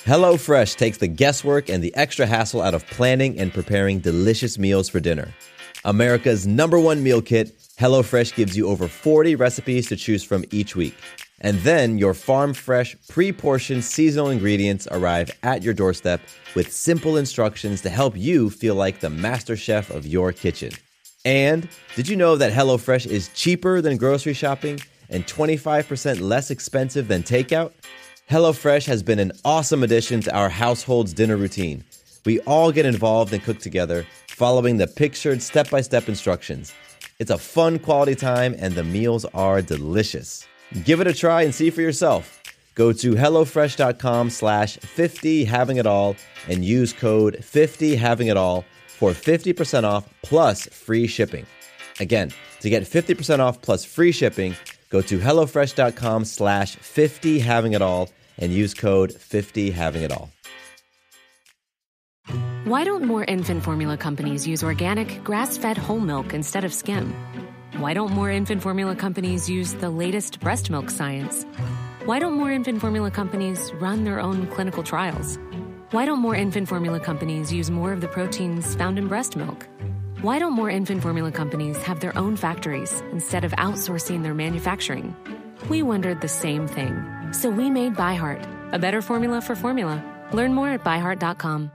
HelloFresh takes the guesswork and the extra hassle out of planning and preparing delicious meals for dinner. America's #1 meal kit, HelloFresh gives you over 40 recipes to choose from each week. And then your farm-fresh, pre-portioned seasonal ingredients arrive at your doorstep with simple instructions to help you feel like the master chef of your kitchen. And did you know that HelloFresh is cheaper than grocery shopping and 25% less expensive than takeout? HelloFresh has been an awesome addition to our household's dinner routine. We all get involved and cook together, following the pictured step-by-step instructions. It's a fun quality time, and the meals are delicious. Give it a try and see for yourself. Go to HelloFresh.com/50havingitall and use code 50havingitall for 50% off plus free shipping. Again, to get 50% off plus free shipping, go to HelloFresh.com/50havingitall and use code 50havingitall. Why don't more infant formula companies use organic, grass-fed whole milk instead of skim? Why don't more infant formula companies use the latest breast milk science? Why don't more infant formula companies run their own clinical trials? Why don't more infant formula companies use more of the proteins found in breast milk? Why don't more infant formula companies have their own factories instead of outsourcing their manufacturing? We wondered the same thing. So we made ByHeart, a better formula for formula. Learn more at byheart.com.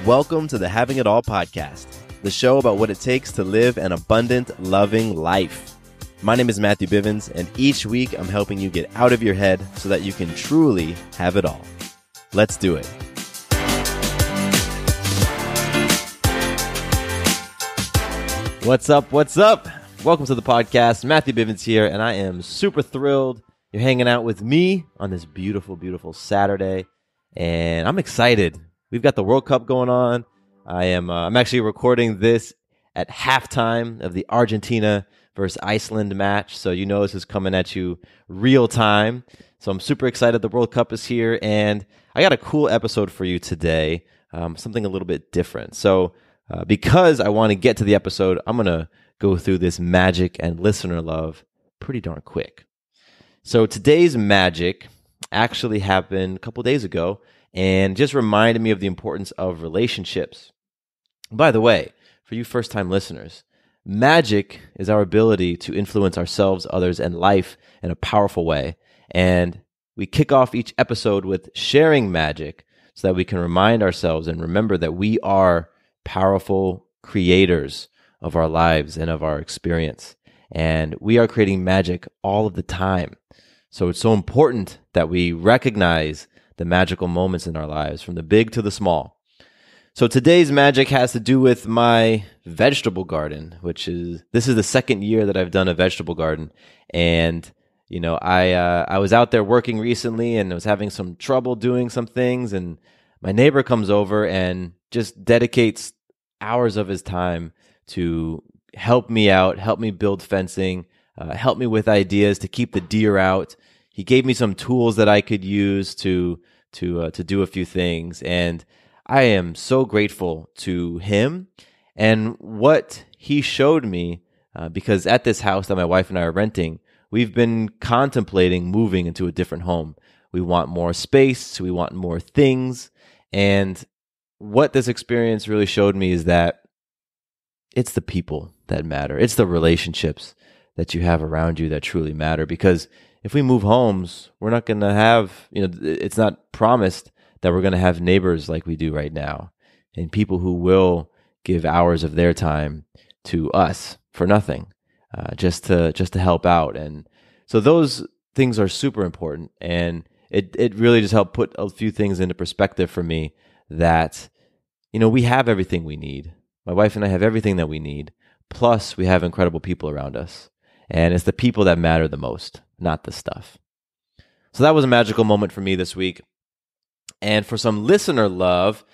Welcome to the Having It All podcast, the show about what it takes to live an abundant, loving life. My name is Matthew Bivens, and each week I'm helping you get out of your head so that you can truly have it all. Let's do it. What's up? What's up? Welcome to the podcast. Matthew Bivens here, and I am super thrilled you're hanging out with me on this beautiful, beautiful Saturday, and I'm excited. We've got the World Cup going on. I'm actually recording this at halftime of the Argentina versus Iceland match, so you know this is coming at you real time. So I'm super excited the World Cup is here, and I got a cool episode for you today, something a little bit different. So because I want to get to the episode, I'm going to go through this magic and listener love pretty darn quick. So today's magic actually happened a couple days ago and just reminded me of the importance of relationships. By the way, for you first-time listeners, magic is our ability to influence ourselves, others, and life in a powerful way. And we kick off each episode with sharing magic so that we can remind ourselves and remember that we are powerful creators of our lives and of our experience. And we are creating magic all of the time. So it's so important that we recognize the magical moments in our lives, from the big to the small. So today's magic has to do with my vegetable garden, this is the second year that I've done a vegetable garden. And, you know, I was out there working recently and I was having some trouble doing some things. And my neighbor comes over and just dedicates hours of his time to help me out, help me build fencing, help me with ideas to keep the deer out. He gave me some tools that I could use to do a few things, and I am so grateful to him and what he showed me. Because at this house that my wife and I are renting, we've been contemplating moving into a different home. We want more space, we want more things, and what this experience really showed me is that it's the people that matter. It's the relationships that you have around you that truly matter. Because if we move homes, we're not going to have, it's not promised that we're going to have neighbors like we do right now, and people who will give hours of their time to us for nothing, just to help out. And so those things are super important. And it really just helped put a few things into perspective for me that, we have everything we need. My wife and I have everything that we need. Plus, we have incredible people around us. And it's the people that matter the most, not the stuff. So that was a magical moment for me this week. And for some listener love,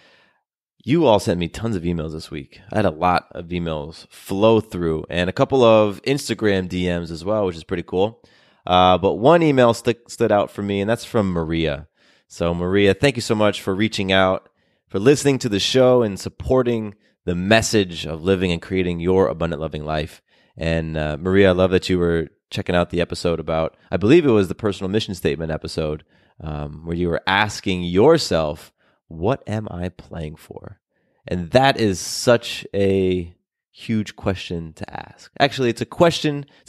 you all sent me tons of emails this week. I had a lot of emails flow through and a couple of Instagram DMs as well, which is pretty cool. But one email stood out for me, and that's from Maria. So Maria, thank you so much for reaching out, for listening to the show and supporting the message of living and creating your abundant, loving life. And Maria, I love that you were checking out the episode about, I believe it was the personal mission statement episode where you are asking yourself, what am I playing for? And that is such a huge question to ask. Actually, it's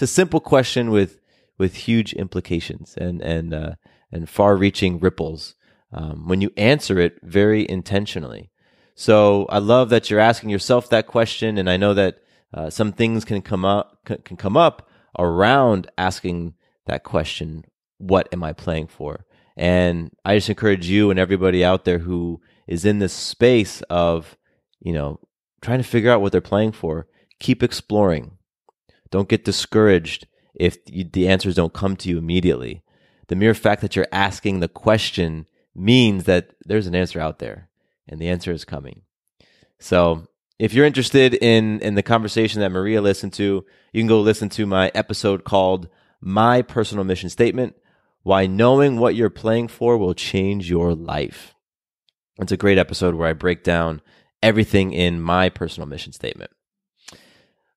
a simple question with huge implications and far-reaching ripples when you answer it very intentionally. So I love that you're asking yourself that question, and I know that some things can come up around asking that question, what am I playing for? And I just encourage you and everybody out there who is in this space of, trying to figure out what they're playing for, keep exploring. Don't get discouraged if the answers don't come to you immediately. The mere fact that you're asking the question means that there's an answer out there, and the answer is coming. So if you're interested in the conversation that Maria listened to, you can go listen to my episode called My Personal Mission Statement, Why Knowing What You're Playing For Will Change Your Life. It's a great episode where I break down everything in my personal mission statement.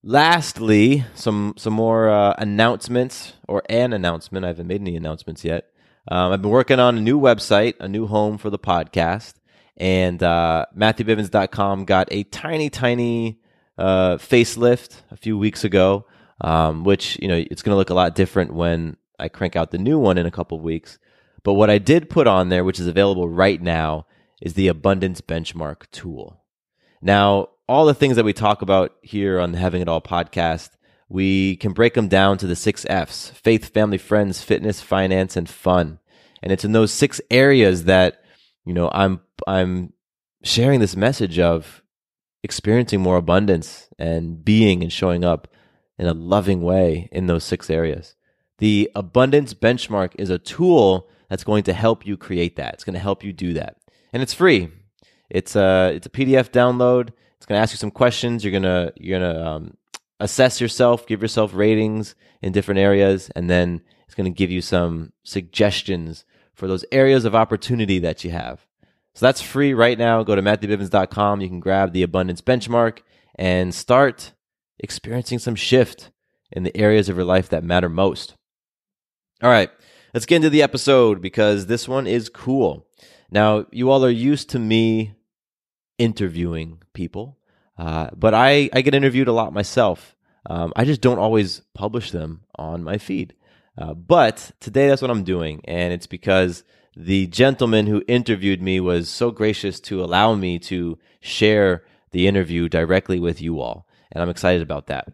Lastly, some more announcements, or an announcement. I haven't made any announcements yet. I've been working on a new website, a new home for the podcast, and MatthewBivens.com got a tiny facelift a few weeks ago, which it's going to look a lot different when I crank out the new one in a couple of weeks. But what I did put on there, which is available right now, is the Abundance Benchmark tool. Now, all the things that we talk about here on the Having It All podcast, we can break them down to the 6 F's: faith, family, friends, fitness, finance, and fun. And it's in those 6 areas that, I'm sharing this message of experiencing more abundance and being and showing up in a loving way in those 6 areas. The Abundance Benchmark is a tool that's going to help you create that. It's going to help you do that. And it's free. It's a PDF download. It's going to ask you some questions. You're gonna assess yourself, give yourself ratings in different areas, and then it's going to give you some suggestions for those areas of opportunity that you have. So that's free right now. Go to MatthewBivens.com. You can grab the Abundance Benchmark and start experiencing some shift in the areas of your life that matter most. All right, let's get into the episode because this one is cool. Now, you all are used to me interviewing people, but I get interviewed a lot myself. I just don't always publish them on my feed. But today that's what I'm doing, and it's because the gentleman who interviewed me was so gracious to allow me to share the interview directly with you all, and I'm excited about that.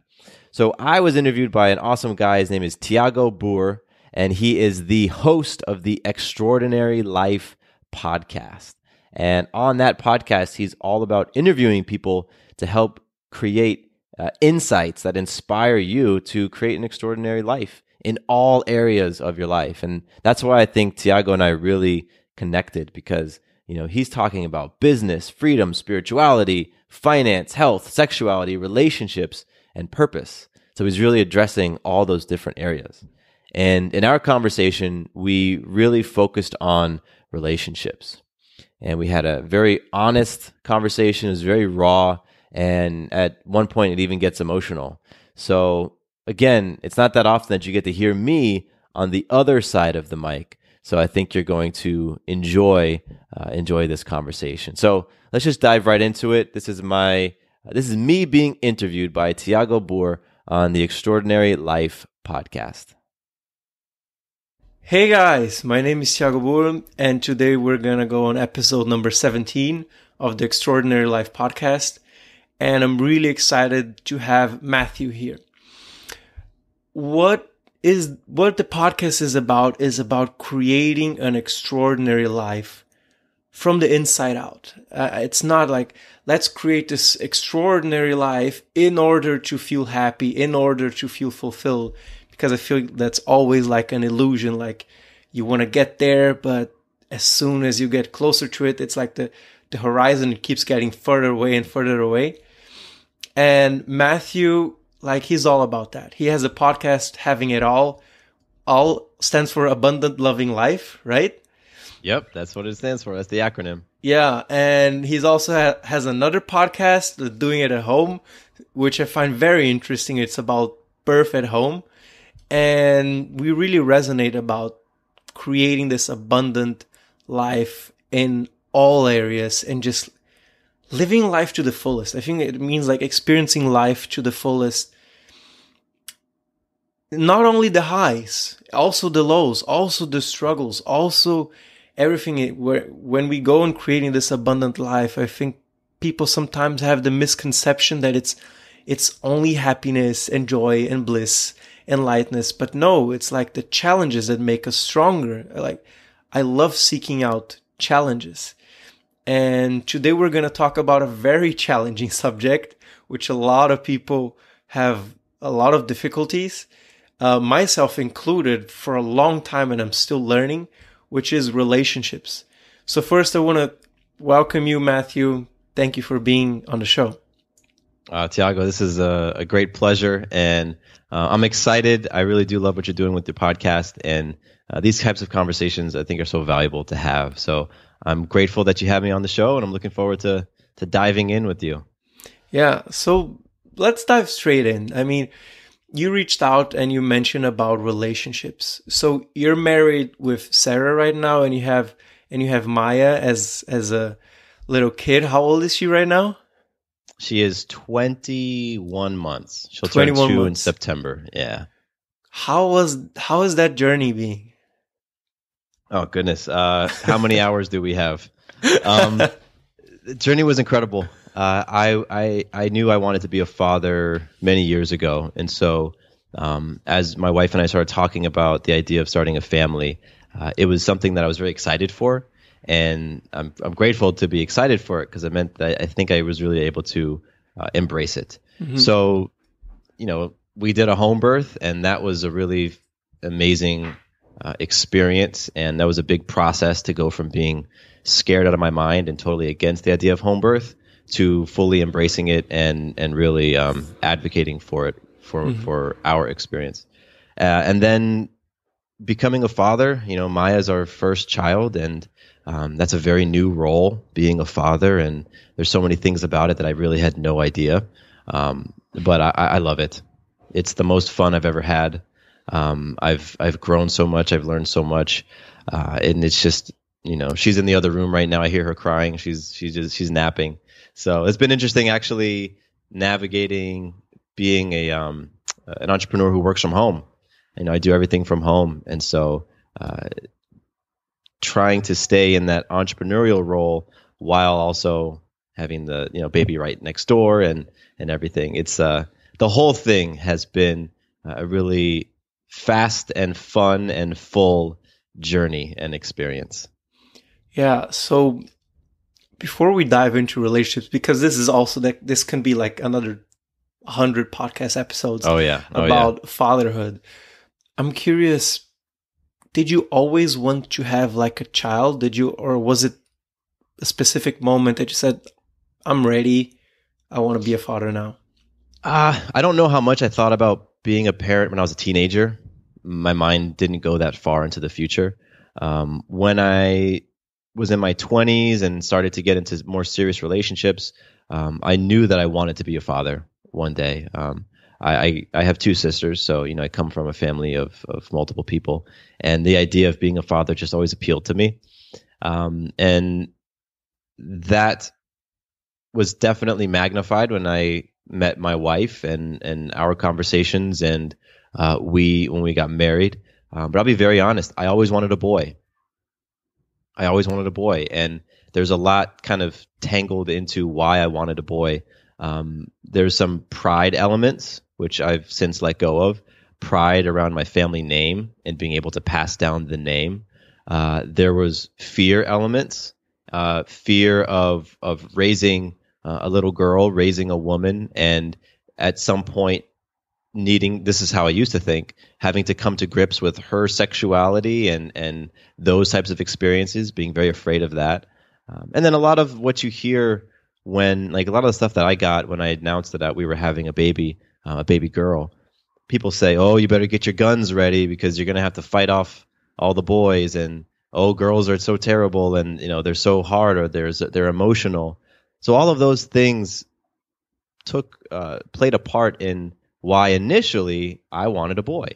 So I was interviewed by an awesome guy. His name is Tiago Buhr, and he is the host of the Extraordinary Life podcast. And on that podcast, he's all about interviewing people to help create insights that inspire you to create an extraordinary life in all areas of your life. And that's why I think Tiago and I really connected, because he's talking about business, freedom, spirituality, finance, health, sexuality, relationships, and purpose. So he's really addressing all those different areas. And in our conversation, we really focused on relationships. And we had a very honest conversation. It was very raw. And at one point, it even gets emotional. So again, it's not that often that you get to hear me on the other side of the mic. So I think you're going to enjoy this conversation. So let's just dive right into it. This is me being interviewed by Tiago Buhr on the Extraordinary Life podcast. Hey guys, my name is Tiago Buhr, and today we're gonna go on episode number 17 of the Extraordinary Life podcast, and I'm really excited to have Matthew here. What the podcast is about creating an extraordinary life from the inside out. It's not like, let's create this extraordinary life in order to feel happy, in order to feel fulfilled. Because I feel that's always like an illusion, like you want to get there, but as soon as you get closer to it, it's like the horizon keeps getting further away and further away. And Matthew, like, he's all about that. He has a podcast, Having It All. All stands for Abundant Loving Life, right? Yep, that's what it stands for. That's the acronym. Yeah, and he's also has another podcast, Doing It at Home, which I find very interesting. It's about birth at home. And we really resonate about creating this abundant life in all areas and just living life to the fullest. I think it means like experiencing life to the fullest. Not only the highs, also the lows, also the struggles, also everything. When we go and creating this abundant life, I think people sometimes have the misconception that it's only happiness and joy and bliss and lightness. But no, it's like the challenges that make us stronger. Like, I love seeking out challenges. And today we're going to talk about a very challenging subject, which a lot of people have a lot of difficulties, myself included, for a long time, and I'm still learning, which is relationships. So first, I want to welcome you, Matthew. Thank you for being on the show. Tiago, this is a great pleasure, and I'm excited. I really do love what you're doing with your podcast, and these types of conversations I think are so valuable to have. So I'm grateful that you have me on the show, and I'm looking forward to diving in with you. Yeah, so let's dive straight in. I mean, you reached out and you mentioned about relationships. So you're married with Sarah right now, and you have Maya as a little kid. How old is she right now? She is 21 months. She'll turn 2 in September. Yeah. How is that journey being? Oh goodness. How many hours do we have? The journey was incredible. I knew I wanted to be a father many years ago, and so as my wife and I started talking about the idea of starting a family, it was something that I was very excited for, and I'm grateful to be excited for it, because it meant that I think I was really able to embrace it. Mm-hmm. So, we did a home birth, and that was a really amazing experience, and that was a big process to go from being scared out of my mind and totally against the idea of home birth to fully embracing it and really advocating for it for our experience. And then becoming a father, Maya's our first child, and that's a very new role, being a father, and there's so many things about it that I really had no idea. But I love it. It's the most fun I've ever had. I've grown so much, I've learned so much, and it's just, she's in the other room right now. I hear her crying. She's napping. So it's been interesting actually navigating being an entrepreneur who works from home. I do everything from home, and so trying to stay in that entrepreneurial role while also having the baby right next door and everything. It's the whole thing has been a really fast and fun and full journey and experience. Yeah. So before we dive into relationships, because this is also this can be like another 100 podcast episodes. About fatherhood. I'm curious, did you always want to have like a child? Or was it a specific moment that you said, I'm ready, I want to be a father now? I don't know how much I thought about being a parent when I was a teenager. My mind didn't go that far into the future. When I was in my 20s and started to get into more serious relationships, I knew that I wanted to be a father one day. I have 2 sisters, so I come from a family of multiple people, and the idea of being a father just always appealed to me. And that was definitely magnified when I met my wife and our conversations, and when we got married. But I'll be very honest, I always wanted a boy. And there's a lot kind of tangled into why I wanted a boy. There's some pride elements, which I've since let go of. Pride around my family name and being able to pass down the name. There was fear elements, fear of raising a little girl, raising a woman, and at some point this is how I used to think, having to come to grips with her sexuality and those types of experiences, being very afraid of that. And then a lot of what you hear when, like a lot of the stuff that I got when I announced that we were having a baby girl, people say, oh, you better get your guns ready because you're going to have to fight off all the boys, and oh, girls are so terrible, and they're so hard, or they're emotional. So all of those things played a part in why initially I wanted a boy.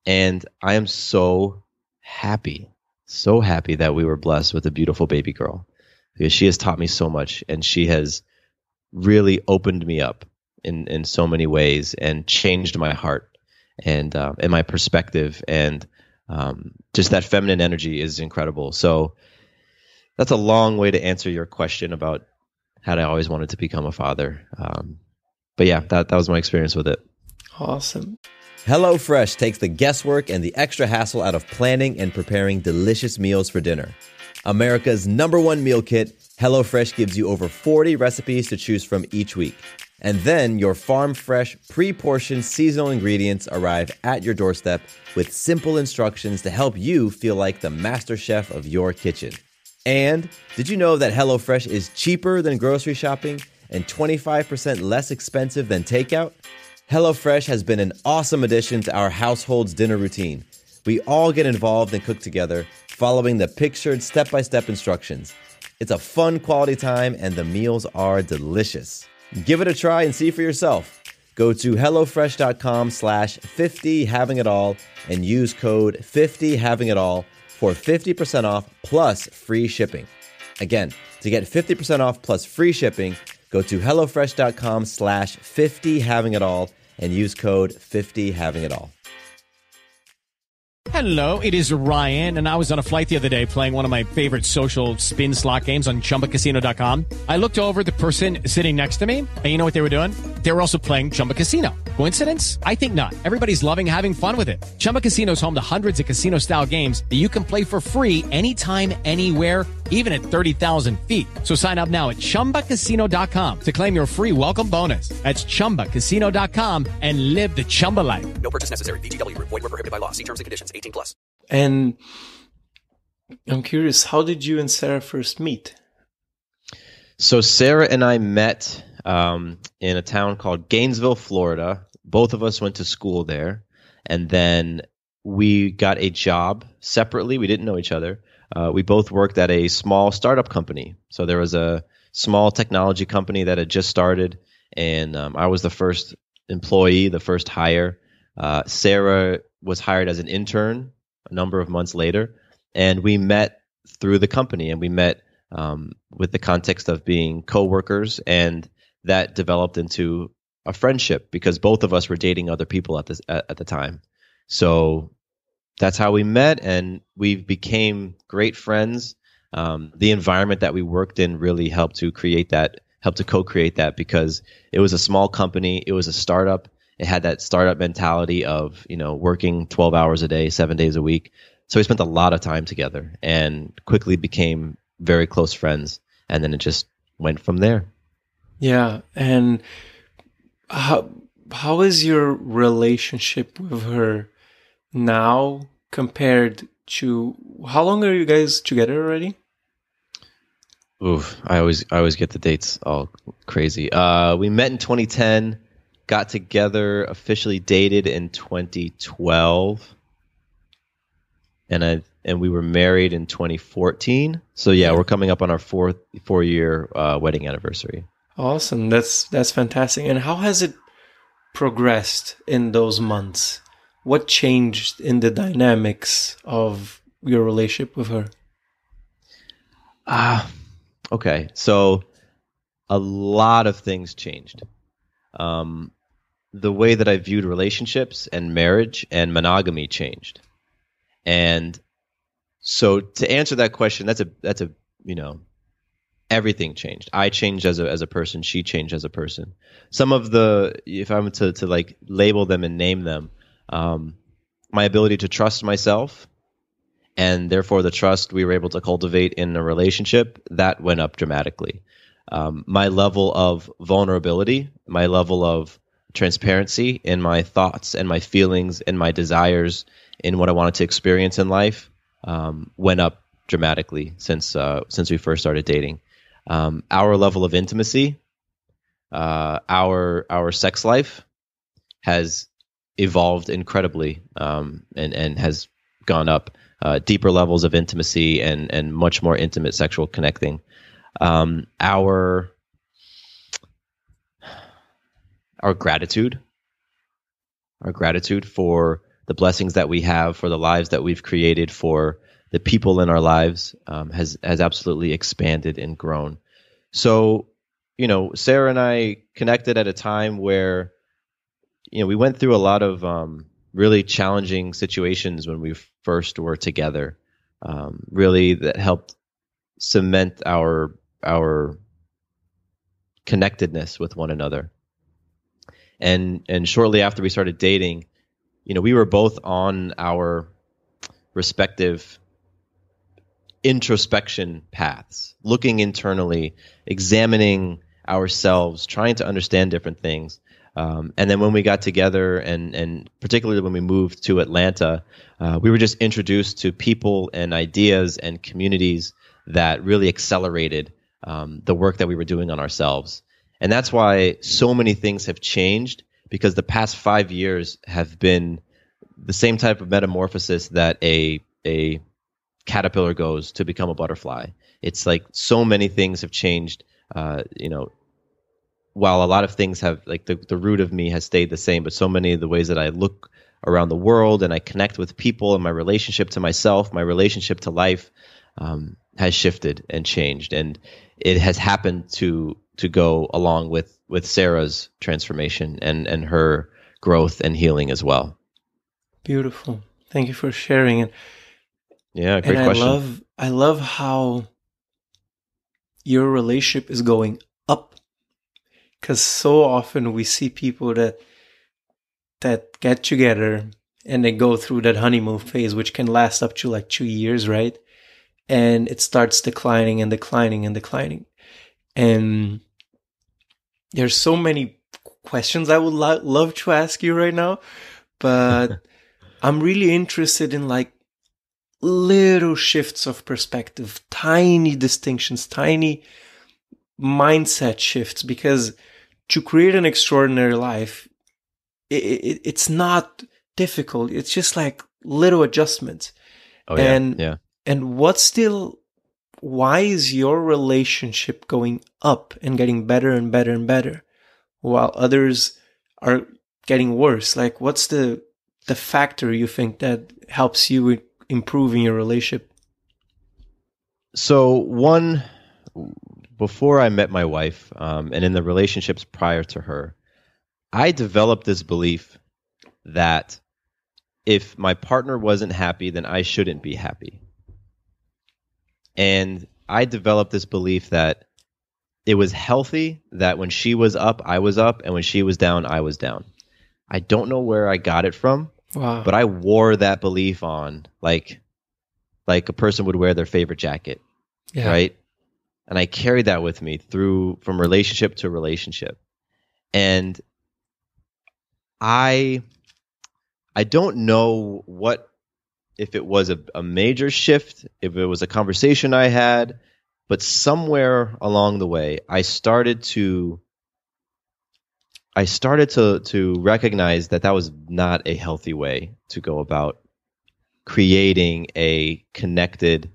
And I am so happy, so happy that we were blessed with a beautiful baby girl, because she has taught me so much, and she has really opened me up in so many ways and changed my heart and my perspective, and just that feminine energy is incredible. So that's a long way to answer your question about had I always wanted to become a father. But yeah, that was my experience with it. Awesome. HelloFresh takes the guesswork and the extra hassle out of planning and preparing delicious meals for dinner. America's #1 meal kit, HelloFresh gives you over 40 recipes to choose from each week. And then your farm-fresh, pre-portioned seasonal ingredients arrive at your doorstep with simple instructions to help you feel like the master chef of your kitchen. And did you know that HelloFresh is cheaper than grocery shopping and 25% less expensive than takeout? HelloFresh has been an awesome addition to our household's dinner routine. We all get involved and cook together, following the pictured step-by-step instructions. It's a fun quality time, and the meals are delicious. Give it a try and see for yourself. Go to HelloFresh.com/50havingitall and use code 50havingitall for 50% off plus free shipping. Again, to get 50% off plus free shipping, go to HelloFresh.com/50havingitall and use code 50havingitall. Hello, it is Ryan, and I was on a flight the other day playing one of my favorite social spin slot games on ChumbaCasino.com. I looked over at the person sitting next to me, and you know what they were doing? They were also playing Chumba Casino. Coincidence? I think not. Everybody's loving having fun with it. Chumba Casino is home to hundreds of casino-style games that you can play for free anytime, anywhere, even at 30,000 feet. So sign up now at ChumbaCasino.com to claim your free welcome bonus. That's ChumbaCasino.com and live the Chumba life. No purchase necessary. VGW. Void were prohibited by law. See terms and conditions. 18+. And I'm curious, how did you and Sarah first meet? So Sarah and I met in a town called Gainesville, Florida. Both of us went to school there, and then we got a job separately. We didn't know each other. We both worked at a small startup company. So there was a small technology company that had just started, and I was the first employee, the first hire. Sarah was hired as an intern a number of months later, and we met through the company, and we met with the context of being coworkers, and that developed into a friendship because both of us were dating other people at the time. So that's how we met, and we became great friends. The environment that we worked in really helped to co-create that, because it was a small company, it was a startup. It had that startup mentality of, working 12 hours a day, 7 days a week. So we spent a lot of time together and quickly became very close friends. And then it just went from there. Yeah. And how is your relationship with her now compared to how long are you guys together already? Oof, I always get the dates all crazy. We met in 2010. Got together, officially dated in 2012, and we were married in 2014. So yeah, we're coming up on our four-year wedding anniversary. Awesome, that's fantastic. And how has it progressed in those months? What changed in the dynamics of your relationship with her? Okay, so a lot of things changed. The way that I viewed relationships and marriage and monogamy changed. And so to answer that question, that's a everything changed. I changed as a person, she changed as a person. Some of if I'm to like label them and name them, my ability to trust myself, and therefore the trust we were able to cultivate in a relationship, that went up dramatically. My level of vulnerability, my level of transparency in my thoughts and my feelings and my desires in what I wanted to experience in life went up dramatically since we first started dating. Our level of intimacy, our sex life has evolved incredibly and has gone up. Deeper levels of intimacy and much more intimate sexual connecting. Our gratitude for the blessings that we have, for the lives that we've created, for the people in our lives, has absolutely expanded and grown. So, Sarah and I connected at a time where, we went through a lot of really challenging situations when we first were together. Really, that helped cement our connectedness with one another. And shortly after we started dating, we were both on our respective introspection paths, looking internally, examining ourselves, trying to understand different things. And then when we got together, and particularly when we moved to Atlanta, we were just introduced to people and ideas and communities that really accelerated the work that we were doing on ourselves. And that's why so many things have changed, because the past 5 years have been the same type of metamorphosis that a caterpillar goes to become a butterfly. It's like so many things have changed, while a lot of things have, like the root of me has stayed the same, but so many of the ways that I look around the world and I connect with people, and my relationship to myself, my relationship to life, has shifted and changed. And it has happened to go along with Sarah's transformation and her growth and healing as well. Beautiful. Thank you for sharing it. Yeah, great question. I love how your relationship is going up, because so often we see people that get together and they go through that honeymoon phase, which can last up to like 2 years, right? And it starts declining and declining and declining. And there's so many questions I would love to ask you right now, but I'm really interested in like little shifts of perspective, tiny distinctions, tiny mindset shifts, because to create an extraordinary life, it's not difficult. It's just like little adjustments. Oh, yeah. Yeah. And why is your relationship going up and getting better and better and better, while others are getting worse? Like, what's the factor you think that helps you improve in your relationship? So before I met my wife, and in the relationships prior to her, I developed this belief that if my partner wasn't happy, then I shouldn't be happy. And I developed this belief that it was healthy that when she was up, I was up, and when she was down, I was down. I don't know where I got it from, but I wore that belief on like a person would wear their favorite jacket, right? And I carried that with me from relationship to relationship. And I don't know if it was a major shift, if it was a conversation I had, but somewhere along the way, I started to recognize that was not a healthy way to go about creating a connected,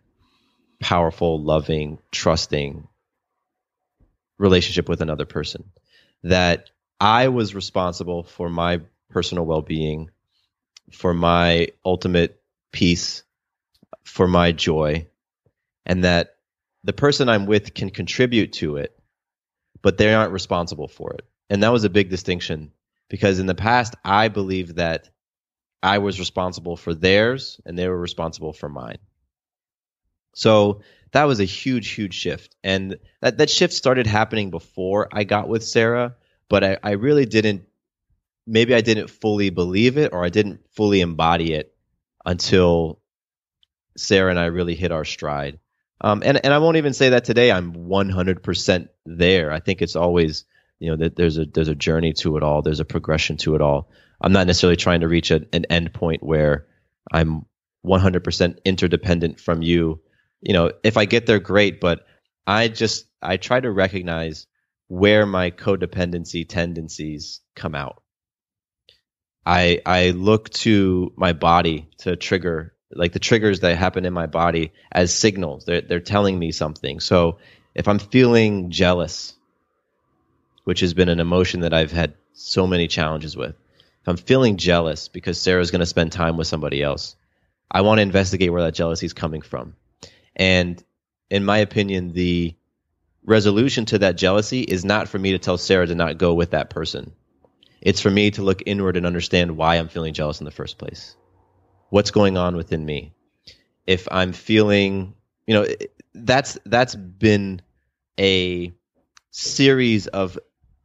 powerful, loving, trusting relationship with another person. That I was responsible for my personal well-being, for my ultimate peace, for my joy, and that the person I'm with can contribute to it, but they aren't responsible for it. And that was a big distinction, because in the past, I believed that I was responsible for theirs and they were responsible for mine. So that was a huge, huge shift. And that shift started happening before I got with Sarah, but I really didn't, maybe I didn't fully believe it, or I didn't fully embody it until Sarah and I really hit our stride. And I won't even say that today I'm 100% there. I think it's always, that there's a journey to it all. There's a progression to it all. I'm not necessarily trying to reach an end point where I'm 100% interdependent from you. If I get there, great. But I try to recognize where my codependency tendencies come out. I look to my body to trigger, like the triggers that happen in my body, as signals. They're telling me something. So if I'm feeling jealous, which has been an emotion that I've had so many challenges with, if I'm feeling jealous because Sarah's going to spend time with somebody else, I want to investigate where that jealousy is coming from. And in my opinion, the resolution to that jealousy is not for me to tell Sarah to not go with that person. It's for me to look inward and understand why I'm feeling jealous in the first place. What's going on within me? If I'm feeling, that's been a series of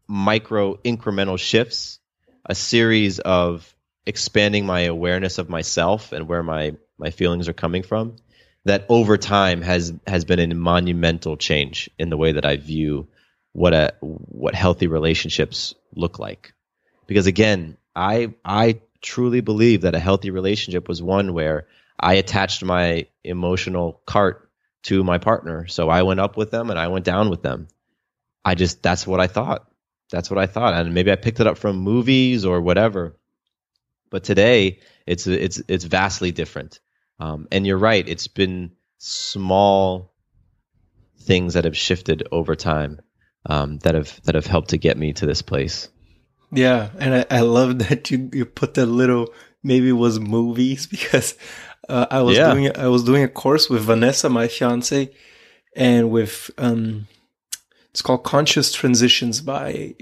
micro incremental shifts, a series of expanding my awareness of myself and where my feelings are coming from, that over time has been a monumental change in the way that I view what healthy relationships look like. Because again, I truly believe that a healthy relationship was one where I attached my emotional cart to my partner. So I went up with them and I went down with them. That's what I thought. That's what I thought. And maybe I picked it up from movies or whatever. But today it's vastly different. And you're right. It's been small things that have shifted over time that have helped to get me to this place. Yeah, and I love that you put that little, maybe it was movies, because I was doing a course with Vanessa, my fiance, and with it's called Conscious Transitions by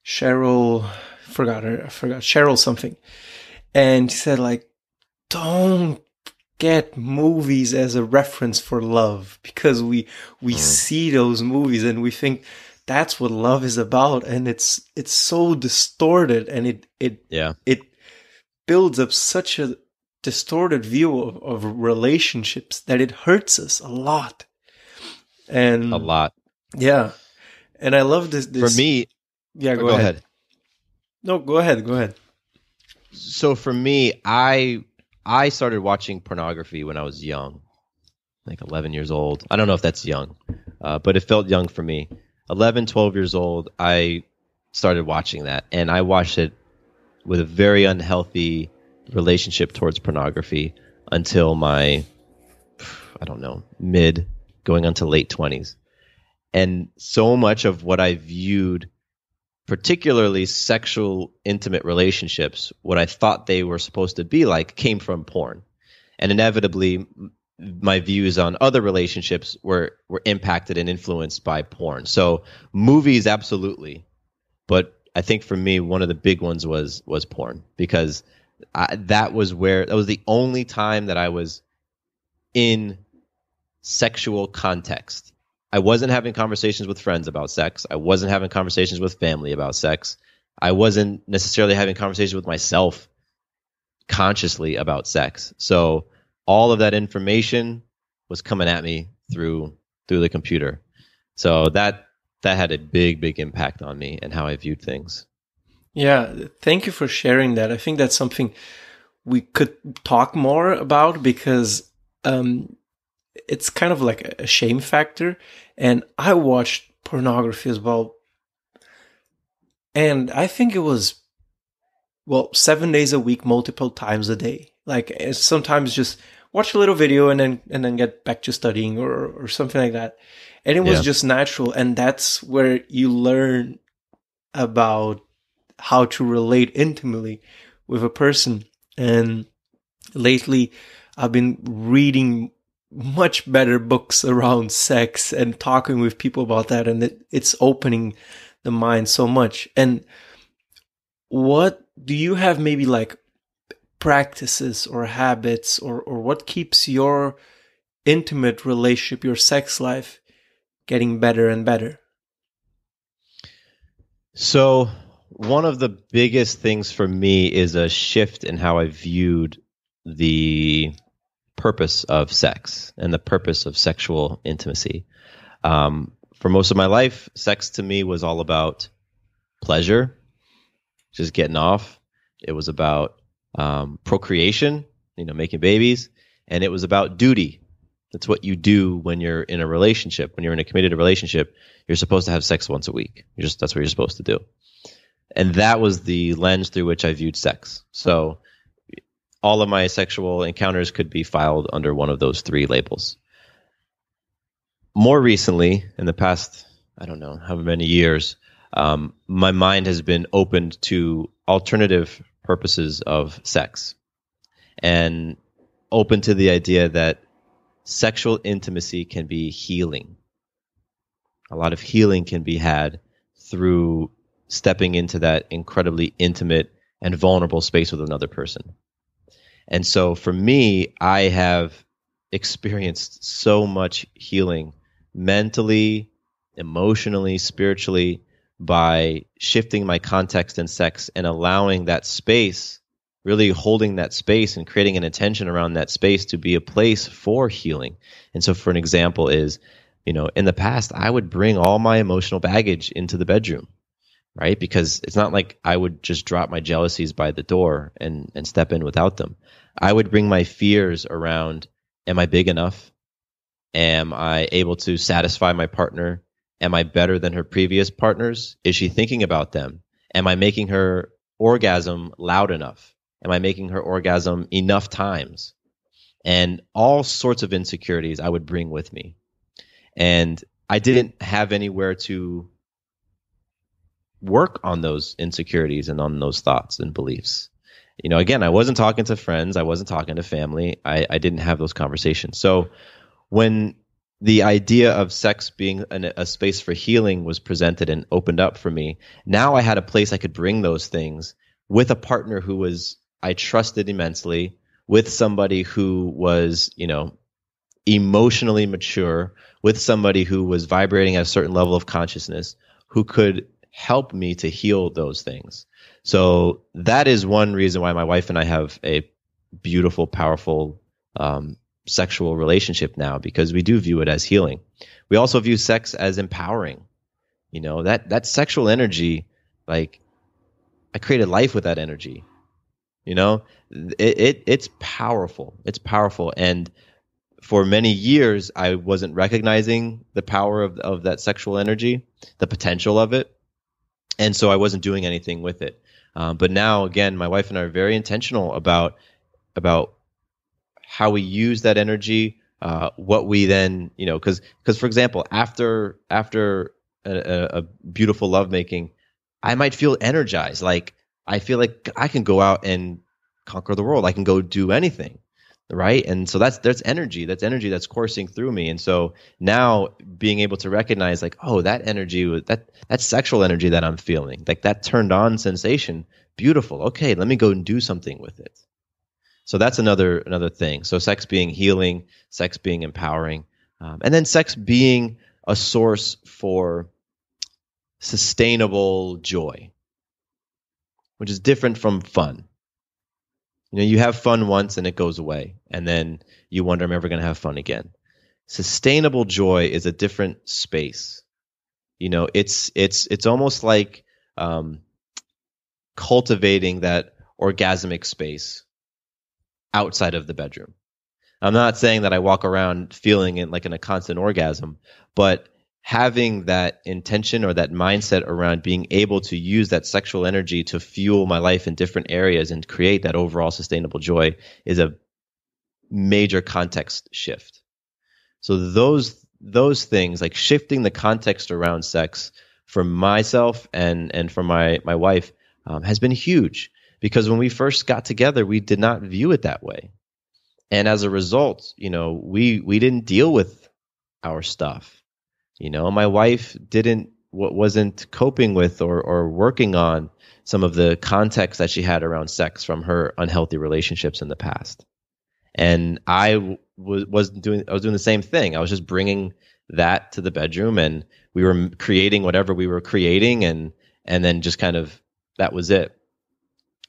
Cheryl. I forgot Cheryl something, and she said, like, don't get movies as a reference for love, because we see those movies and we think that's what love is about, and it's so distorted, and it builds up such a distorted view of relationships that it hurts us a lot. And a lot. Yeah. And I love this for me. Yeah, go ahead. No, go ahead. So for me, I started watching pornography when I was young, like 11 years old. I don't know if that's young, but it felt young for me. 11, 12 years old, I started watching that, and I watched it with a very unhealthy relationship towards pornography until my, mid going on to late 20s. And so much of what I viewed, particularly sexual, intimate relationships, what I thought they were supposed to be like, came from porn. And inevitably, my views on other relationships were impacted and influenced by porn. So movies, absolutely. But I think for me, one of the big ones was porn, because that was the only time that I was in sexual context. I wasn't having conversations with friends about sex. I wasn't having conversations with family about sex. I wasn't necessarily having conversations with myself consciously about sex. So all of that information was coming at me through the computer. So that had a big impact on me and how I viewed things. Yeah, thank you for sharing that. I think that's something we could talk more about, because it's kind of like a shame factor. And I watched pornography as well. And I think it was, 7 days a week, multiple times a day. Like, sometimes just watch a little video and then get back to studying or something like that. And it was just natural. And that's where you learn about how to relate intimately with a person. And lately, I've been reading much better books around sex and talking with people about that. And it's opening the mind so much. And what do you have, maybe like practices or habits, or what keeps your intimate relationship, your sex life, getting better and better? So one of the biggest things for me is a shift in how I viewed the purpose of sex and the purpose of sexual intimacy. For most of my life, sex to me was all about pleasure, just getting off. It was about procreation, making babies, and it was about duty. That's what you do when you're in a relationship. When you're in a committed relationship, you're supposed to have sex once a week. That's what you're supposed to do. And that was the lens through which I viewed sex. So all of my sexual encounters could be filed under one of those three labels. More recently, in the past, I don't know, however many years, my mind has been opened to alternative purposes of sex, and open to the idea that sexual intimacy can be healing. A lot of healing can be had through stepping into that incredibly intimate and vulnerable space with another person. And so for me, I have experienced so much healing mentally, emotionally, spiritually, by shifting my context in sex and allowing that space, really holding that space and creating an intention around that space to be a place for healing. And so for an example is, in the past, I would bring all my emotional baggage into the bedroom, right? Because it's not like I would just drop my jealousies by the door and step in without them. I would bring my fears around, am I big enough? Am I able to satisfy my partner? Am I better than her previous partners? Is she thinking about them? Am I making her orgasm loud enough? Am I making her orgasm enough times? And all sorts of insecurities I would bring with me. And I didn't have anywhere to work on those insecurities and on those thoughts and beliefs. Again, I wasn't talking to friends. I wasn't talking to family. I didn't have those conversations. So when the idea of sex being a space for healing was presented and opened up for me, now I had a place I could bring those things with a partner who I trusted immensely, with somebody who was, emotionally mature, with somebody who was vibrating at a certain level of consciousness, who could help me to heal those things. So that is one reason why my wife and I have a beautiful, powerful sexual relationship now, because we do view it as healing. We also view sex as empowering. That sexual energy, like, I created life with that energy. It's powerful. It's powerful. And for many years, I wasn't recognizing the power of that sexual energy, the potential of it. And so I wasn't doing anything with it. But now, again, my wife and I are very intentional about how we use that energy, what we then, because for example, after a beautiful lovemaking, I might feel energized. Like, I feel like I can go out and conquer the world. I can go do anything, right? And so that's energy. That's energy that's coursing through me. And so now being able to recognize, like, oh, that energy, that's sexual energy that I'm feeling, like that turned on sensation, beautiful. Okay, let me go and do something with it. So that's another thing. So sex being healing, sex being empowering, and then sex being a source for sustainable joy, which is different from fun. You have fun once and it goes away, and then you wonder, am I ever going to have fun again? Sustainable joy is a different space. It's almost like cultivating that orgasmic space outside of the bedroom. I'm not saying that I walk around feeling it like in a constant orgasm, but having that intention or that mindset around being able to use that sexual energy to fuel my life in different areas and create that overall sustainable joy is a major context shift. So those things, like shifting the context around sex for myself and for my wife, has been huge. Because when we first got together, we did not view it that way. And as a result, we didn't deal with our stuff. My wife wasn't coping with or working on some of the context that she had around sex from her unhealthy relationships in the past. And I was doing the same thing. I was just bringing that to the bedroom, and we were creating whatever we were creating, and then just kind of, that was it.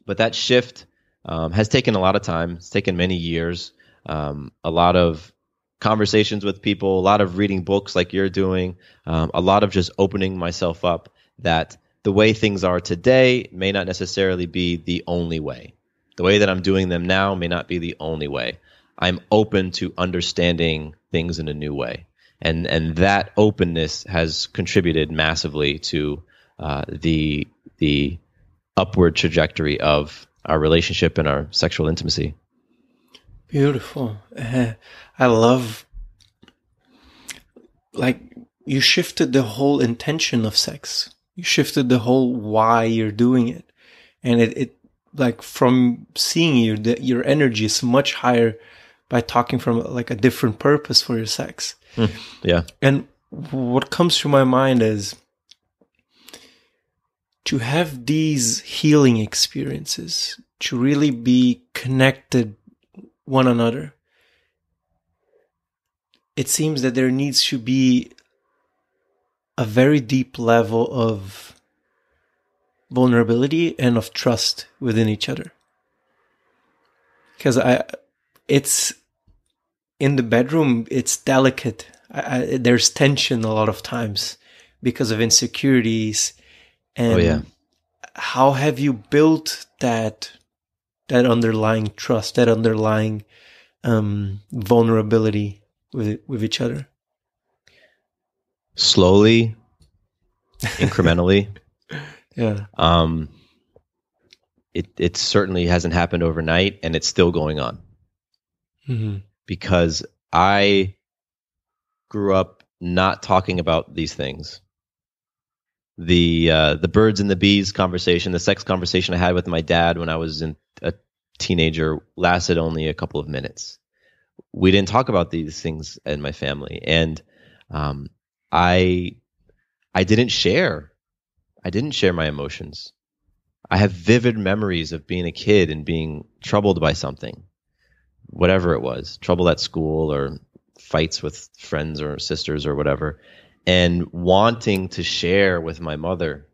But that shift has taken a lot of time. It's taken many years, a lot of conversations with people, a lot of reading books like you're doing, a lot of just opening myself up that the way things are today may not necessarily be the only way. The way that I'm doing them now may not be the only way. I'm open to understanding things in a new way. And that openness has contributed massively to the upward trajectory of our relationship and our sexual intimacy. Beautiful. I love, like, you shifted the whole intention of sex. You shifted the whole why you're doing it. And it like from seeing you, your energy is much higher by talking from like a different purpose for your sex. Yeah. And what comes to my mind is to have these healing experiences, to really be connected one another. It seems that there needs to be a very deep level of vulnerability and of trust within each other. Because it's in the bedroom, it's delicate. There's tension a lot of times because of insecurities. And how have you built that underlying trust, that underlying vulnerability with each other? Slowly, incrementally. Yeah. It certainly hasn't happened overnight, and it's still going on. Mm-hmm. Because I grew up not talking about these things. The birds and the bees conversation, the sex conversation I had with my dad when I was a teenager lasted only a couple of minutes. We didn't talk about these things in my family, and I didn't share. I didn't share my emotions. I have vivid memories of being a kid and being troubled by something, whatever it was, trouble at school or fights with friends or sisters or whatever, and wanting to share with my mother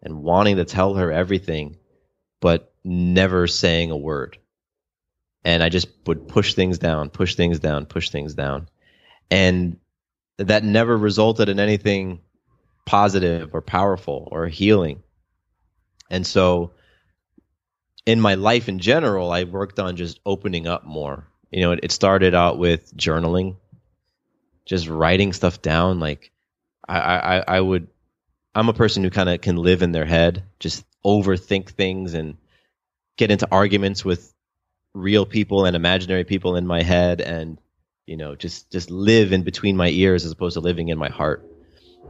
and wanting to tell her everything, but never saying a word. And I just would push things down. And that never resulted in anything positive or powerful or healing. And so in my life in general, I worked on just opening up more. You know, it started out with journaling, just writing stuff down. Like I'm a person who kind of can live in their head, just overthink things and get into arguments with real people and imaginary people in my head, and you know, just live in between my ears as opposed to living in my heart.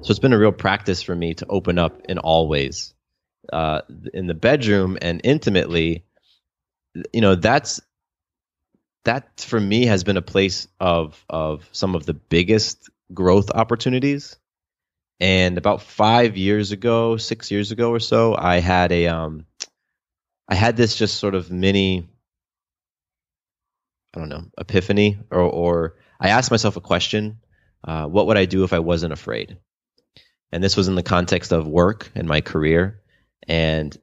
So it's been a real practice for me to open up in all ways, in the bedroom and intimately. You know, that for me has been a place of some of the biggest growth opportunities. And about 6 years ago or so, I had this just sort of mini, I don't know, epiphany, or I asked myself a question: what would I do if I wasn't afraid? And this was in the context of work and my career, and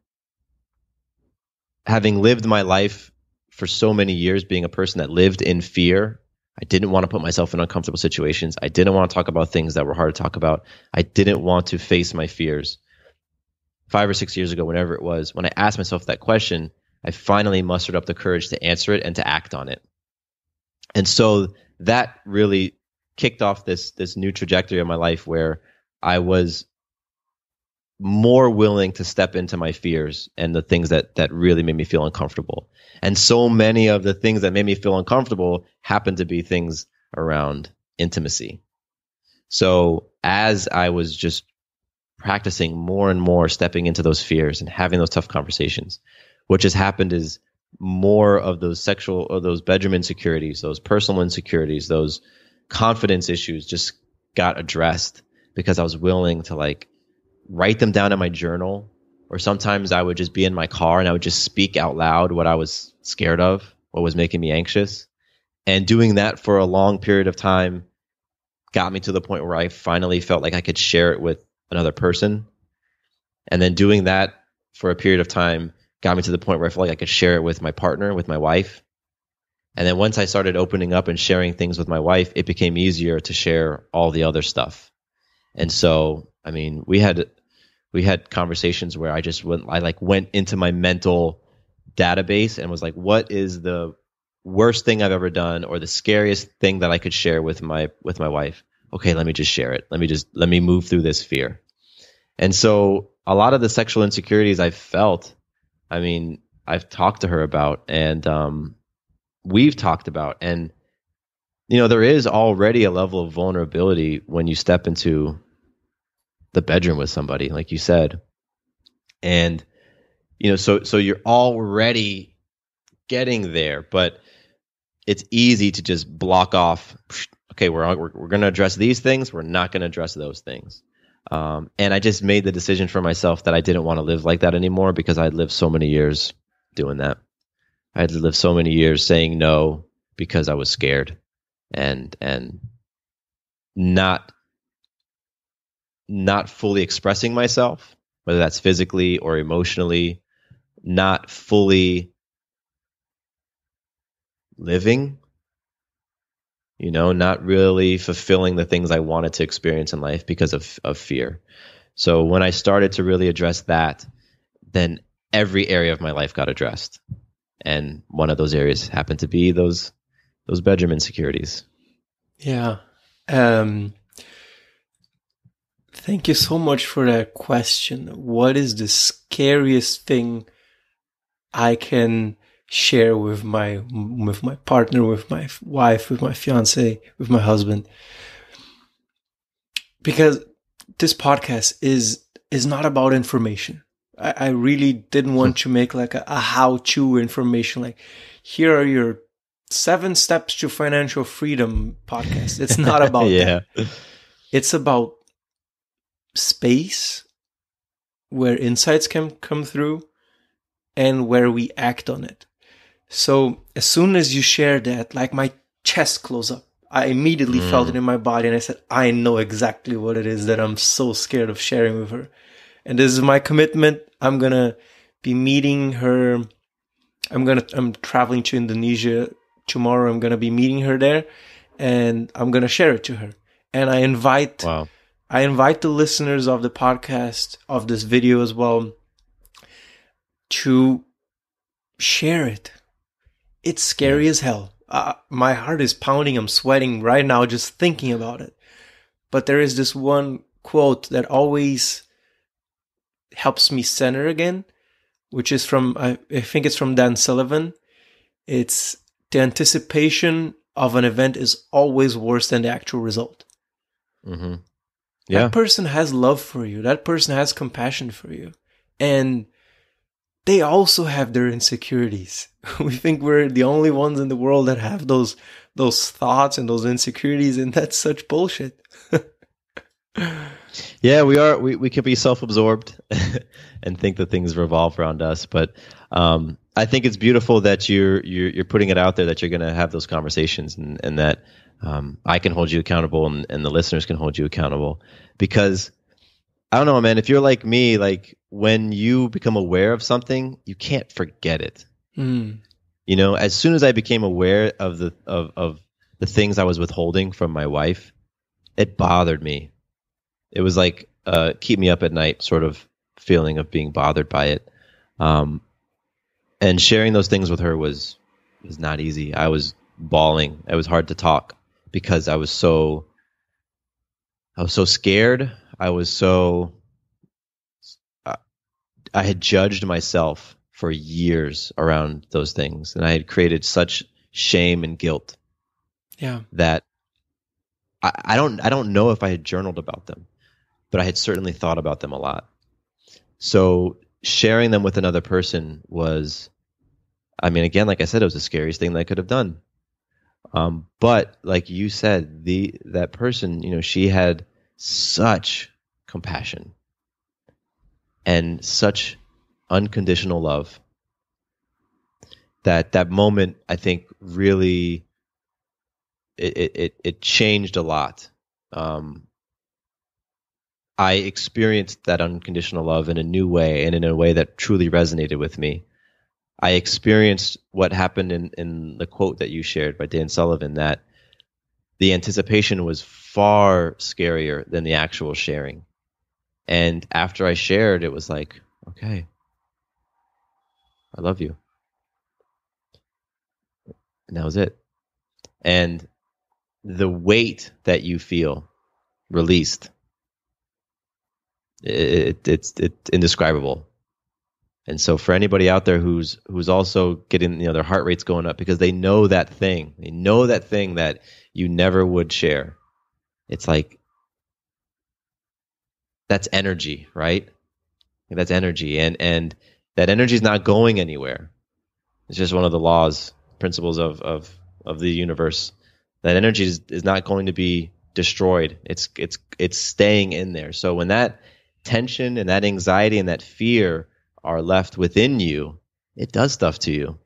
having lived my life for so many years being a person that lived in fear. I didn't want to put myself in uncomfortable situations. I didn't want to talk about things that were hard to talk about. I didn't want to face my fears. 5 or 6 years ago, whenever it was, when I asked myself that question, I finally mustered up the courage to answer it and to act on it. And so that really kicked off this new trajectory of my life where I was more willing to step into my fears and the things that really made me feel uncomfortable. And so many of the things that made me feel uncomfortable happened to be things around intimacy. So as I was just practicing more and more stepping into those fears and having those tough conversations, what just happened is more of those sexual or those bedroom insecurities, those personal insecurities, those confidence issues just got addressed because I was willing to like write them down in my journal, or sometimes I would just be in my car and I would just speak out loud what I was scared of, what was making me anxious. And doing that for a long period of time got me to the point where I finally felt like I could share it with another person. And then doing that for a period of time got me to the point where I felt like I could share it with my partner, with my wife. And then once I started opening up and sharing things with my wife, it became easier to share all the other stuff. And so, I mean, we had conversations where I went into my mental database and was like, what is the worst thing I've ever done, or the scariest thing that I could share with my wife? Okay, let me just share it. Let me move through this fear. And so a lot of the sexual insecurities I felt, I mean, I've talked to her about, and we've talked about, and you know, there is already a level of vulnerability when you step into the bedroom with somebody, like you said. And, so you're already getting there, but it's easy to just block off. Okay, we're going to address these things. We're not going to address those things. And I just made the decision for myself that I didn't want to live like that anymore, because I'd lived so many years doing that. I had lived so many years saying no because I was scared and not fully expressing myself, whether that's physically or emotionally, not fully living, not really fulfilling the things I wanted to experience in life because of fear. So when I started to really address that, then every area of my life got addressed. And one of those areas happened to be those bedroom insecurities. Yeah. Thank you so much for that question. What is the scariest thing I can share with my partner, with my wife, with my fiance, with my husband? Because this podcast is not about information. I really didn't want to make like a how-to information, like here are your 7 steps to financial freedom podcast. It's not about that. It's about space where insights can come through and where we act on it. So as soon as you share that, like my chest closed up. I immediately felt it in my body, and I said, I know exactly what it is that I'm so scared of sharing with her. And this is my commitment. I'm going to be meeting her. I'm traveling to Indonesia tomorrow. I'm going to be meeting her there, and I'm going to share it to her. And I invite the listeners of the podcast, of this video as well, to share it. It's scary as hell. My heart is pounding. I'm sweating right now just thinking about it. But there is this one quote that always helps me center again, which is from, I think it's from Dan Sullivan. It's, the anticipation of an event is always worse than the actual result. Mm-hmm. Yeah. That person has love for you. That person has compassion for you. And they also have their insecurities. We think we're the only ones in the world that have those thoughts and those insecurities, and that's such bullshit. Yeah, we are. We can be self-absorbed and think that things revolve around us. But I think it's beautiful that you're putting it out there, that you're going to have those conversations, and that I can hold you accountable, and the listeners can hold you accountable. Because I don't know, man, if you're like me, like when you become aware of something, you can't forget it. As soon as I became aware of the things I was withholding from my wife, it bothered me. It was like keep me up at night sort of feeling of being bothered by it. And sharing those things with her was not easy. I was bawling. It was hard to talk because I was so scared. I had judged myself for years around those things, and I had created such shame and guilt. Yeah. That I don't know if I had journaled about them, but I had certainly thought about them a lot. So sharing them with another person was, I mean, again, like I said, it was the scariest thing that I could have done. But like you said, that person, she had such compassion and such unconditional love that moment, I think, really it changed a lot. I experienced that unconditional love in a new way, and in a way that truly resonated with me. I experienced what happened in the quote that you shared by Dan Sullivan, that the anticipation was far scarier than the actual sharing. And after I shared, it was like, okay, I love you. And that was it. And the weight that you feel released, it's indescribable. And so for anybody out there who's also getting, their heart rate's going up because they know that thing that you never would share. It's like, that's energy, right? That's energy, and that energy is not going anywhere. It's just one of the laws, principles of the universe. That energy is not going to be destroyed. It's staying in there. So when that tension and that anxiety and that fear are left within you, it does stuff to you.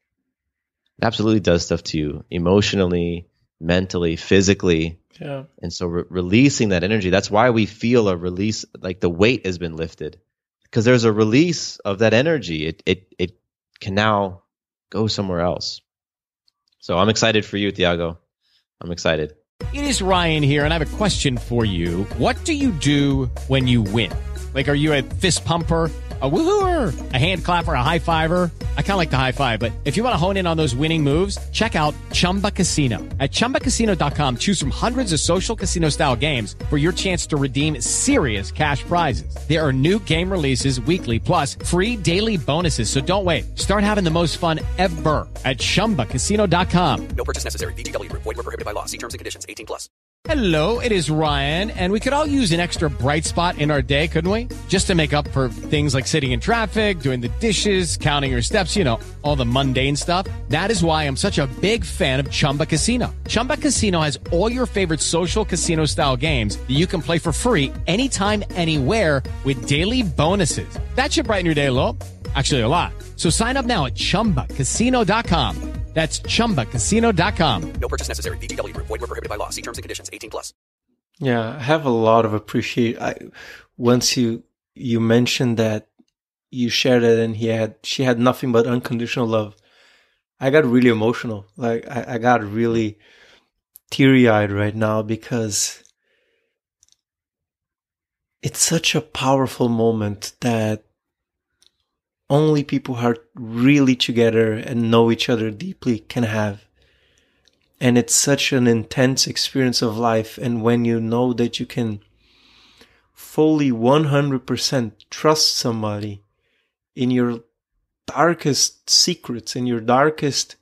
It absolutely does stuff to you emotionally, mentally, physically. Yeah. And so releasing that energy, that's why we feel a release, like the weight has been lifted, because there's a release of that energy. It can now go somewhere else. So I'm excited for you, Tiago. I'm excited. It is Ryan here, and I have a question for you. What do you do when you win? Like, are you a fist pumper, a woohooer, a hand clapper, a high fiver? I kind of like the high five, but if you want to hone in on those winning moves, check out Chumba Casino. At ChumbaCasino.com, choose from hundreds of social casino style games for your chance to redeem serious cash prizes. There are new game releases weekly, plus free daily bonuses. So don't wait. Start having the most fun ever at ChumbaCasino.com. No purchase necessary. VGW Group. Void were prohibited by law. See terms and conditions. 18+. Hello, it is Ryan, and we could all use an extra bright spot in our day, couldn't we? Just to make up for things like sitting in traffic, doing the dishes, counting your steps, you know, all the mundane stuff. That is why I'm such a big fan of Chumba Casino. Chumba Casino has all your favorite social casino-style games that you can play for free anytime, anywhere with daily bonuses. That should brighten your day a little. Actually, a lot. So sign up now at ChumbaCasino.com. That's ChumbaCasino.com. No purchase necessary. VGW Group. Void were prohibited by law. See terms and conditions. 18+. Yeah, I have a lot of appreciation. Once you mentioned that you shared it and she had nothing but unconditional love, I got really emotional. Like I got really teary-eyed right now, because it's such a powerful moment that only people who are really together and know each other deeply can have. And it's such an intense experience of life. And when you know that you can fully 100% trust somebody in your darkest secrets, in your darkest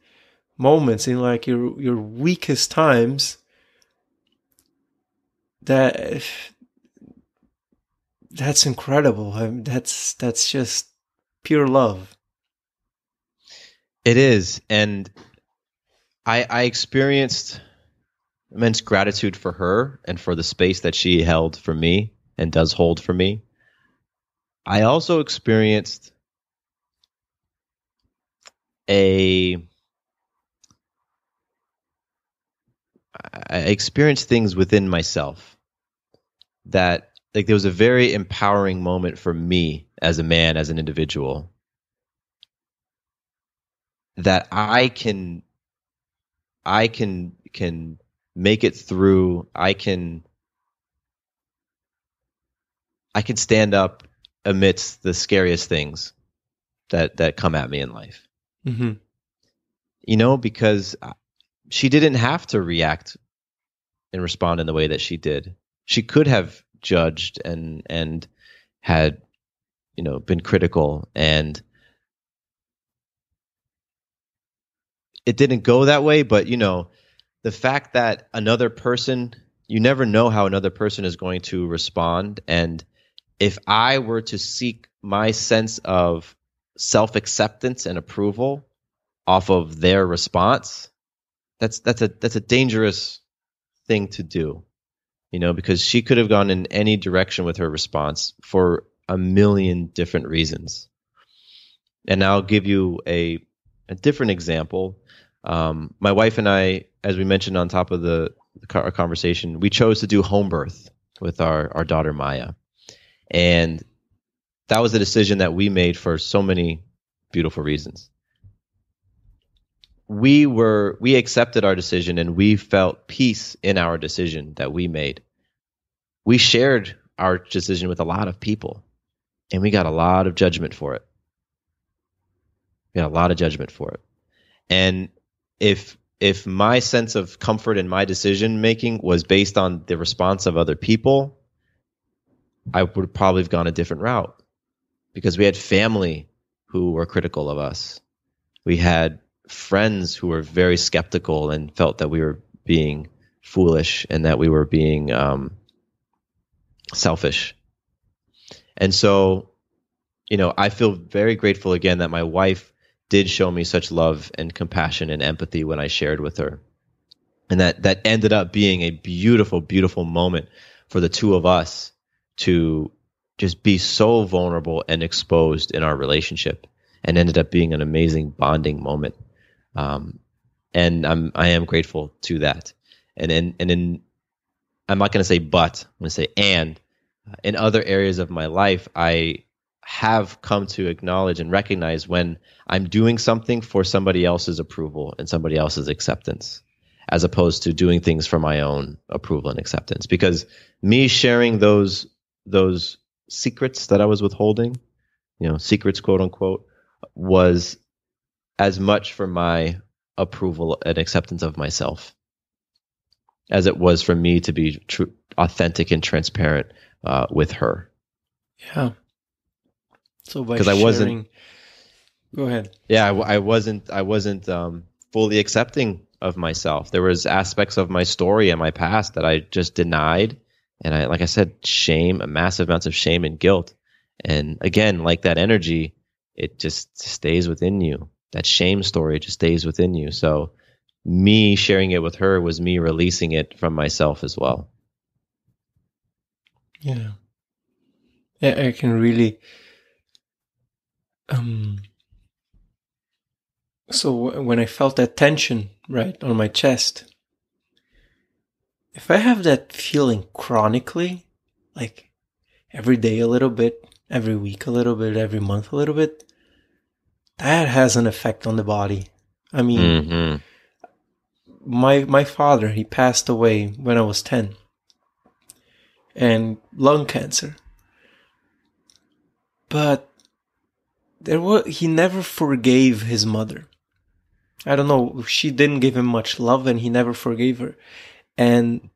moments, in like your weakest times, that's incredible. That's just pure love. It is. And I experienced immense gratitude for her and for the space that she held for me and does hold for me. I also experienced things within myself that, like, there was a very empowering moment for me as a man, as an individual, that I can make it through. I can stand up amidst the scariest things that come at me in life. Mm-hmm. You know, because she didn't have to react and respond in the way that she did. She could have judged and had, you know, been critical, and it didn't go that way. But, you know, the fact that another person, you never know how another person is going to respond. And if I were to seek my sense of self-acceptance and approval off of their response, that's a dangerous thing to do, you know, because she could have gone in any direction with her response for a million different reasons. And I'll give you a different example. My wife and I, as we mentioned on top of our conversation, we chose to do home birth with our daughter Maya. And that was a decision that we made for so many beautiful reasons. We accepted our decision, and we felt peace in our decision that we made. We shared our decision with a lot of people, and we got a lot of judgment for it. And if my sense of comfort in my decision making was based on the response of other people, I would probably have gone a different route, because we had family who were critical of us. We had friends who were very skeptical and felt that we were being foolish and that we were being selfish. And so, I feel very grateful again that my wife did show me such love and compassion and empathy when I shared with her. And that ended up being a beautiful, beautiful moment for the two of us to just be so vulnerable and exposed in our relationship, and ended up being an amazing bonding moment. And I am grateful to that. And I'm not going to say but, I'm going to say and. In other areas of my life, I have come to acknowledge and recognize when I'm doing something for somebody else's approval and somebody else's acceptance, as opposed to doing things for my own approval and acceptance. Because me sharing those secrets that I was withholding, secrets, quote unquote, was as much for my approval and acceptance of myself as it was for me to be authentic and transparent with her. Yeah. So by because I wasn't. Go ahead. Yeah, I wasn't fully accepting of myself. There was aspects of my story and my past that I just denied, and like I said, shame, massive amounts of shame and guilt. And again, like that energy, it just stays within you. That shame story just stays within you. So me sharing it with her was me releasing it from myself as well. Yeah. I can really. So when I felt that tension right on my chest, if I have that feeling chronically, like every day a little bit, every week a little bit, every month a little bit, that has an effect on the body. I mean, my father, he passed away when I was 10, and lung cancer. But he never forgave his mother. I don't know, she didn't give him much love, and he never forgave her. And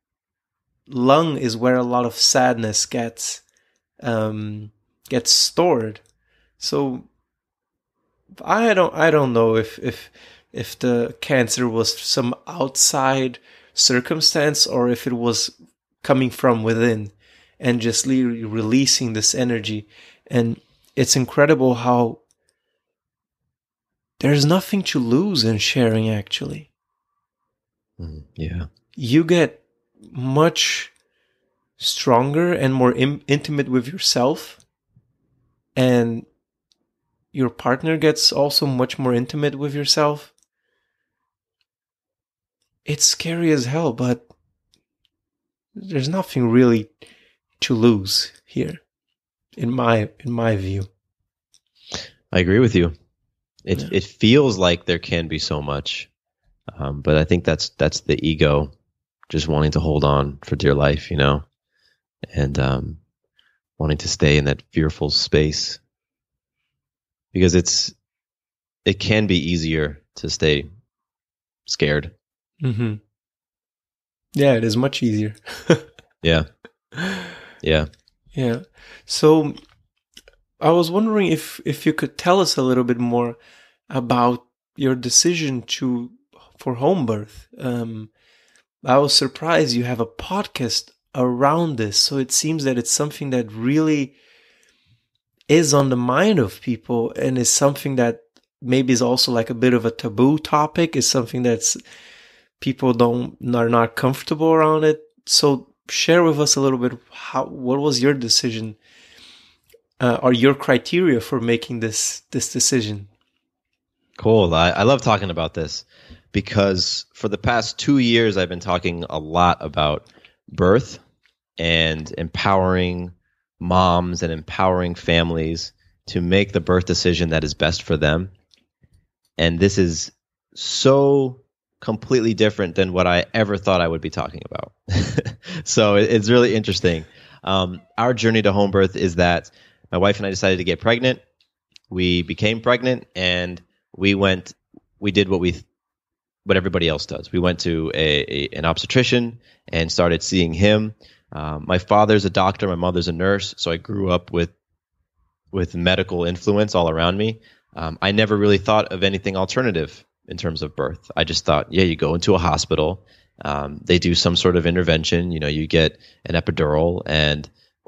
lung is where a lot of sadness gets stored. So I don't know if the cancer was some outside circumstance, or if it was coming from within and just releasing this energy. And it's incredible how there's nothing to lose in sharing, actually. Yeah. You get much stronger and more intimate with yourself, and your partner gets also much more intimate with yourself. It's scary as hell, but there's nothing really to lose here, in my view. I agree with you. It feels like there can be so much, but I think that's the ego just wanting to hold on for dear life, and wanting to stay in that fearful space, because it can be easier to stay scared. Mm-hmm. Yeah, it is much easier. Yeah. So I was wondering if you could tell us a little bit more about your decision for home birth. I was surprised you have a podcast around this. So it seems that it's something that really is on the mind of people, and is something that maybe is also like a bit of a taboo topic, is something that's people are not comfortable around it. So share with us a little bit what was your decision, or your criteria for making this decision. Cool. I love talking about this, because for the past 2 years, I've been talking a lot about birth and empowering moms and empowering families to make the birth decision that is best for them. And this is so completely different than what I ever thought I would be talking about. So it's really interesting. Our journey to home birth is that my wife and I decided to get pregnant. We became pregnant, and we did what everybody else does. We went to an obstetrician and started seeing him. My father's a doctor, my mother's a nurse, so I grew up with medical influence all around me. I never really thought of anything alternative in terms of birth. I just thought, you go into a hospital, they do some sort of intervention, you get an epidural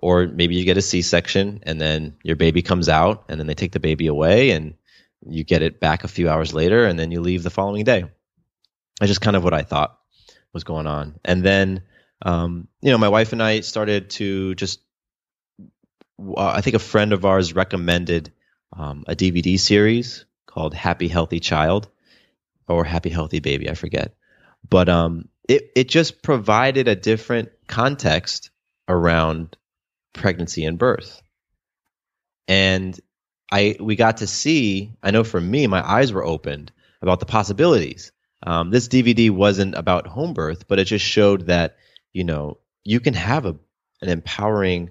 or maybe you get a C-section and then your baby comes out and then they take the baby away and you get it back a few hours later and then you leave the following day. That's just kind of what I thought was going on. And then, my wife and I started to just, I think a friend of ours recommended a DVD series called Happy Healthy Child or Happy Healthy Baby, I forget. But it just provided a different context around pregnancy and birth. And we got to see, I know for me, my eyes were opened about the possibilities. This DVD wasn't about home birth, but it just showed that, you can have an empowering,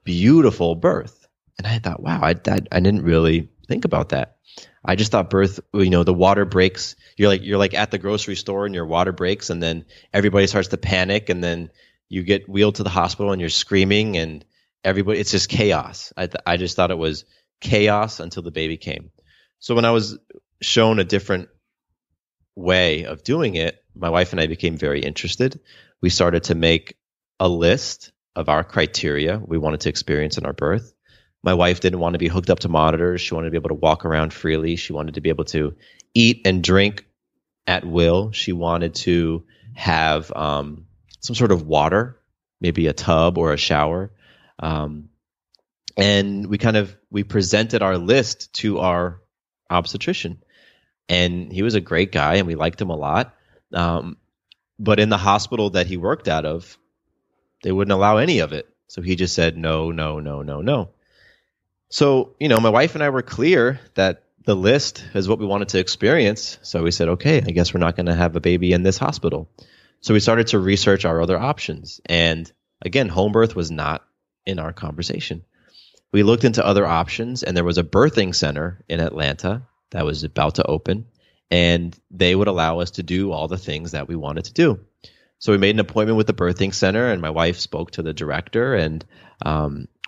beautiful birth. And I thought, wow, I didn't really think about that. I just thought birth, the water breaks. You're like at the grocery store and your water breaks, and then everybody starts to panic, and then you get wheeled to the hospital and you're screaming, and everybody, it's just chaos. I just thought it was chaos until the baby came. So when I was shown a different way of doing it, my wife and I became very interested. We started to make a list of our criteria we wanted to experience in our birth. My wife didn't want to be hooked up to monitors. She wanted to be able to walk around freely. She wanted to be able to eat and drink at will. She wanted to have some sort of water, maybe a tub or a shower. And we presented our list to our obstetrician. And he was a great guy and we liked him a lot. But in the hospital that he worked out of, they wouldn't allow any of it. So he just said, no, no, no, no, no. So, my wife and I were clear that the list is what we wanted to experience. So we said, okay, I guess we're not going to have a baby in this hospital. So we started to research our other options. And again, home birth was not in our conversation. We looked into other options, and there was a birthing center in Atlanta that was about to open, and they would allow us to do all the things that we wanted to do. So we made an appointment with the birthing center, and my wife spoke to the director, and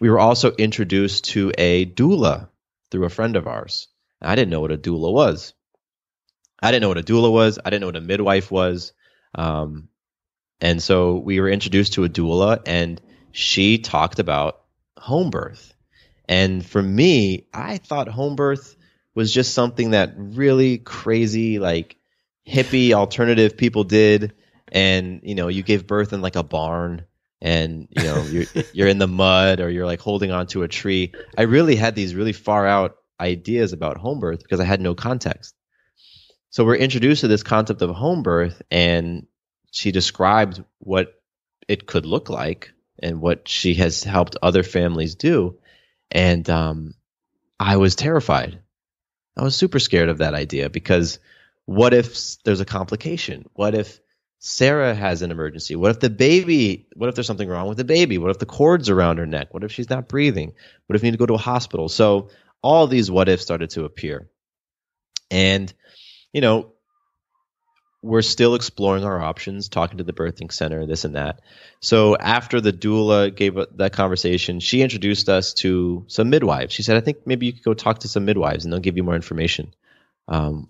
we were also introduced to a doula through a friend of ours. I didn't know what a doula was. I didn't know what a midwife was. And so we were introduced to a doula, and she talked about home birth. And for me, I thought home birth was just something that really crazy, like hippie alternative people did. And, you gave birth in like a barn, and, you're in the mud, or you're like holding onto a tree. I really had these really far out ideas about home birth because I had no context. So we're introduced to this concept of home birth, and she described what it could look like and what she has helped other families do. And I was terrified. I was super scared of that idea, because what if there's a complication? What if Sarah has an emergency? What if there's something wrong with the baby? What if the cord's around her neck? What if she's not breathing? What if we need to go to a hospital? So all these what ifs started to appear. And, we're still exploring our options, talking to the birthing center, this and that. So after the doula gave that conversation, she introduced us to some midwives. She said, I think maybe you could go talk to some midwives and they'll give you more information.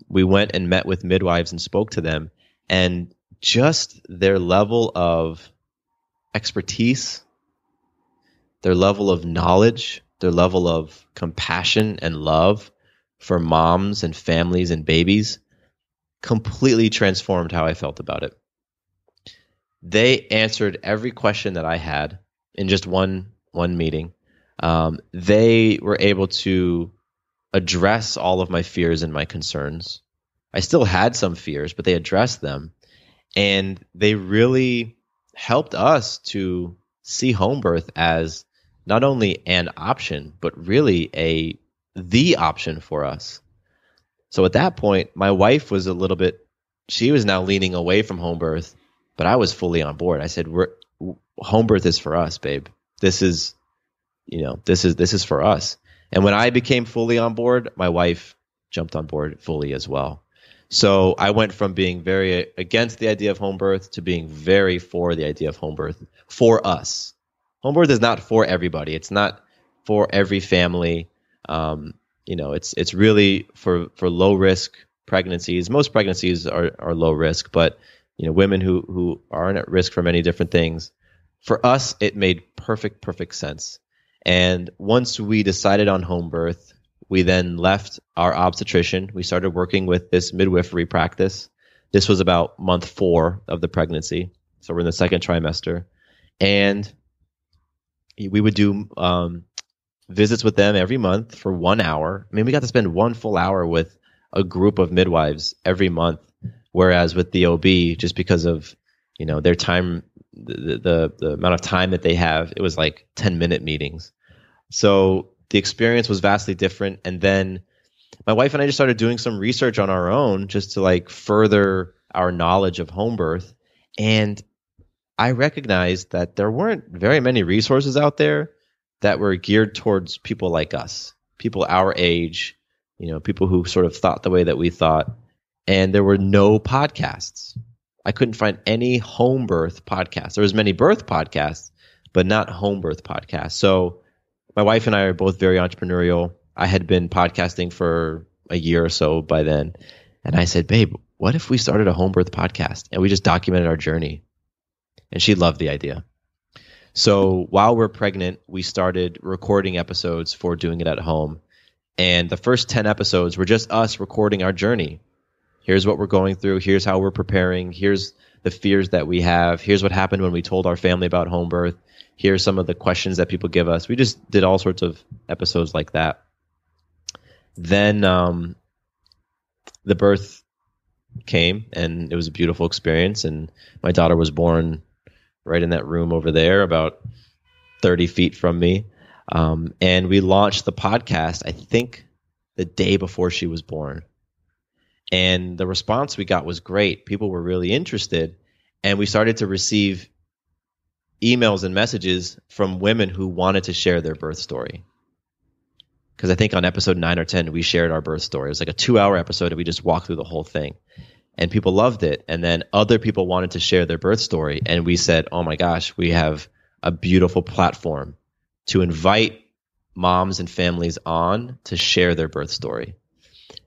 We went and met with midwives and spoke to them, and just their level of expertise, their level of knowledge, their level of compassion and love for moms and families and babies completely transformed how I felt about it. They answered every question that I had in just one meeting. They were able to address all of my fears and my concerns. I still had some fears, but they addressed them. And they really helped us to see home birth as not only an option, but really the option for us. So at that point, my wife was she was now leaning away from home birth, but I was fully on board. I said, home birth is for us, babe. This is for us. And when I became fully on board, my wife jumped on board fully as well. So I went from being very against the idea of home birth to being very for the idea of home birth for us. Home birth is not for everybody. It's not for every family. It's really for low risk pregnancies. Most pregnancies are low risk, but women who aren't at risk for many different things, for us, it made perfect sense. And once we decided on home birth, we then left our obstetrician. We started working with this midwifery practice. This was about month 4 of the pregnancy. So we're in the second trimester. And we would do visits with them every month for 1 hour. I mean, we got to spend 1 full hour with a group of midwives every month. Whereas with the OB, just because of, their time, the amount of time that they have, it was like 10-minute meetings. So the experience was vastly different. And then my wife and I just started doing some research on our own just to like further our knowledge of home birth. And I recognized that there weren't very many resources out there that were geared towards people like us, people our age, people who sort of thought the way that we thought. And there were no podcasts. I couldn't find any home birth podcasts. There was many birth podcasts, but not home birth podcasts. So my wife and I are both very entrepreneurial. I had been podcasting for a year or so by then. And I said, babe, what if we started a home birth podcast and we just documented our journey? And she loved the idea. So while we're pregnant, we started recording episodes for doing it at home. And the first 10 episodes were just us recording our journey. Here's what we're going through. Here's how we're preparing. Here's the fears that we have. Here's what happened when we told our family about home birth. Here's some of the questions that people give us. We just did all sorts of episodes like that. Then the birth came, and it was a beautiful experience. And my daughter was born right in that room over there, about 30 feet from me. And we launched the podcast, I think, the day before she was born. And the response we got was great. People were really interested. And we started to receive emails and messages from women who wanted to share their birth story. Because I think on episode 9 or 10, we shared our birth story. It was like a 2-hour episode and we just walked through the whole thing. And people loved it. And then other people wanted to share their birth story. And we said, oh my gosh, we have a beautiful platform to invite moms and families on to share their birth story.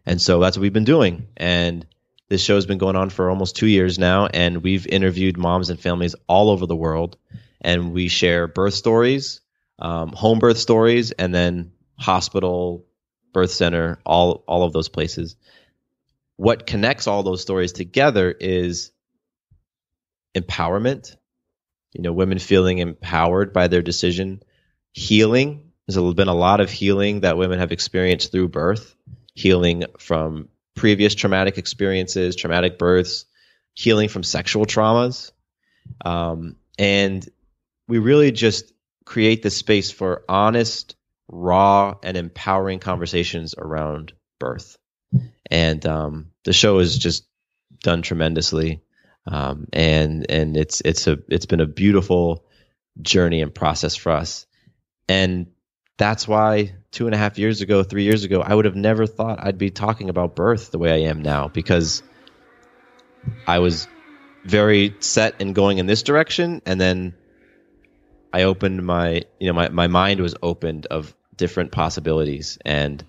And so that's what we've been doing. And this show's been going on for almost 2 years now. And we've interviewed moms and families all over the world. And we share birth stories, home birth stories, and then hospital, birth center, all of those places. What connects all those stories together is empowerment, women feeling empowered by their decision, healing. There's been a lot of healing that women have experienced through birth, healing from previous traumatic experiences, traumatic births, healing from sexual traumas. And we really just create this space for honest, raw, and empowering conversations around birth. And the show has just done tremendously. And it's been a beautiful journey and process for us. And that's why 2.5 years ago, 3 years ago, I would have never thought I'd be talking about birth the way I am now, because I was very set in going in this direction. And then I opened my mind was opened of different possibilities. And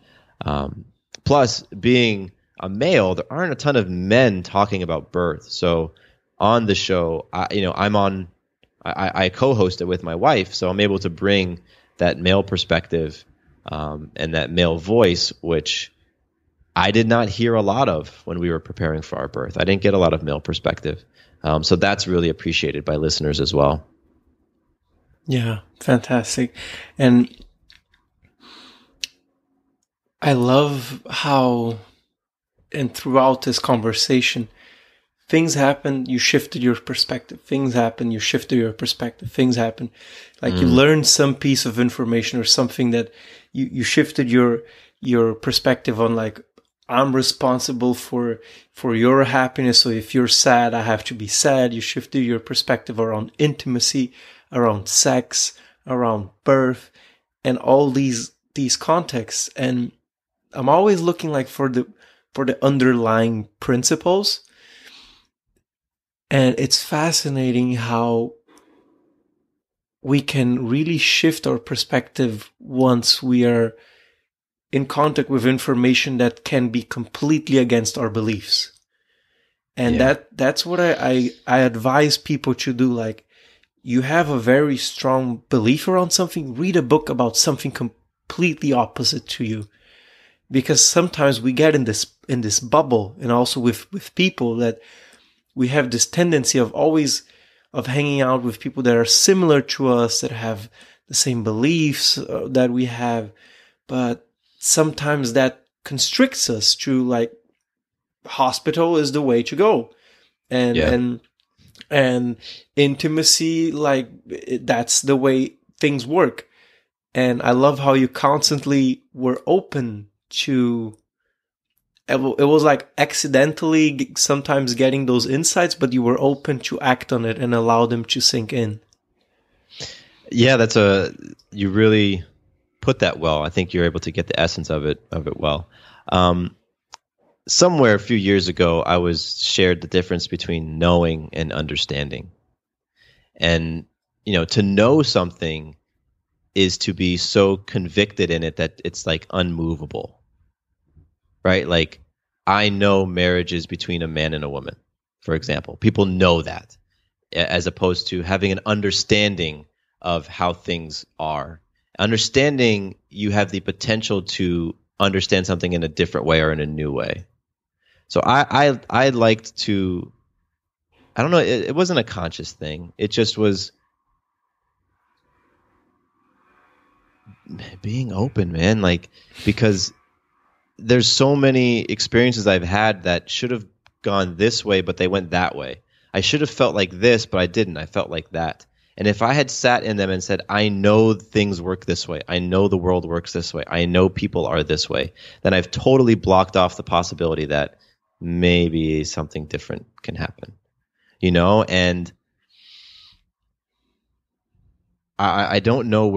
plus, being a male, there aren't a ton of men talking about birth. So on the show, I co-host it with my wife, so I'm able to bring that male perspective and that male voice, which I did not hear a lot of when we were preparing for our birth. I didn't get a lot of male perspective. So that's really appreciated by listeners as well. Yeah, fantastic. And I love how, and throughout this conversation, things happen, you shifted your perspective. Things happen, you shifted your perspective. Things happen. Like you learned some piece of information or something that you shifted your perspective on, like, I'm responsible for your happiness. So if you're sad, I have to be sad. You shifted your perspective around intimacy, around sex, around birth, and all these contexts. And I'm always looking like for the underlying principles. And it's fascinating how we can really shift our perspective once we are in contact with information that can be completely against our beliefs. And that's what I advise people to do. Like, you have a very strong belief around something, read a book about something completely opposite to you. Because sometimes we get in this bubble, and also with people, that we have this tendency of always of hanging out with people that are similar to us, that have the same beliefs that we have. But sometimes that constricts us to, like, hospital is the way to go. And intimacy, like, that's the way things work. And I love how you constantly were open to, it was like accidentally sometimes getting those insights, but you were open to act on it and allow them to sink in. Yeah, you really put that well. I think you're able to get the essence of it well. Somewhere a few years ago, I was shared the difference between knowing and understanding. And, to know something is to be so convicted in it that it's like unmovable, right? Like, I know marriage is between a man and a woman, for example. People know that, as opposed to having an understanding of how things are. Understanding, you have the potential to understand something in a different way or in a new way. So I liked to, I don't know, it wasn't a conscious thing. It just was being open, man. Like, because there's so many experiences I've had that should have gone this way, but they went that way. I should have felt like this, but I didn't. I felt like that. And if I had sat in them and said, I know things work this way, I know the world works this way, I know people are this way, then I've totally blocked off the possibility that maybe something different can happen. And I don't know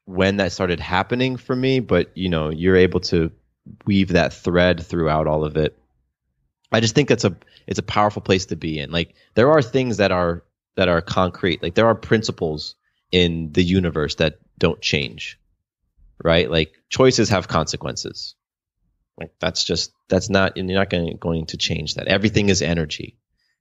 when that started happening for me, but you're able to weave that thread throughout all of it. I just think it's a powerful place to be in. Like, there are things that are concrete. Like, there are principles in the universe that don't change, right? Like, choices have consequences. Like, you're not going to change that. Everything is energy.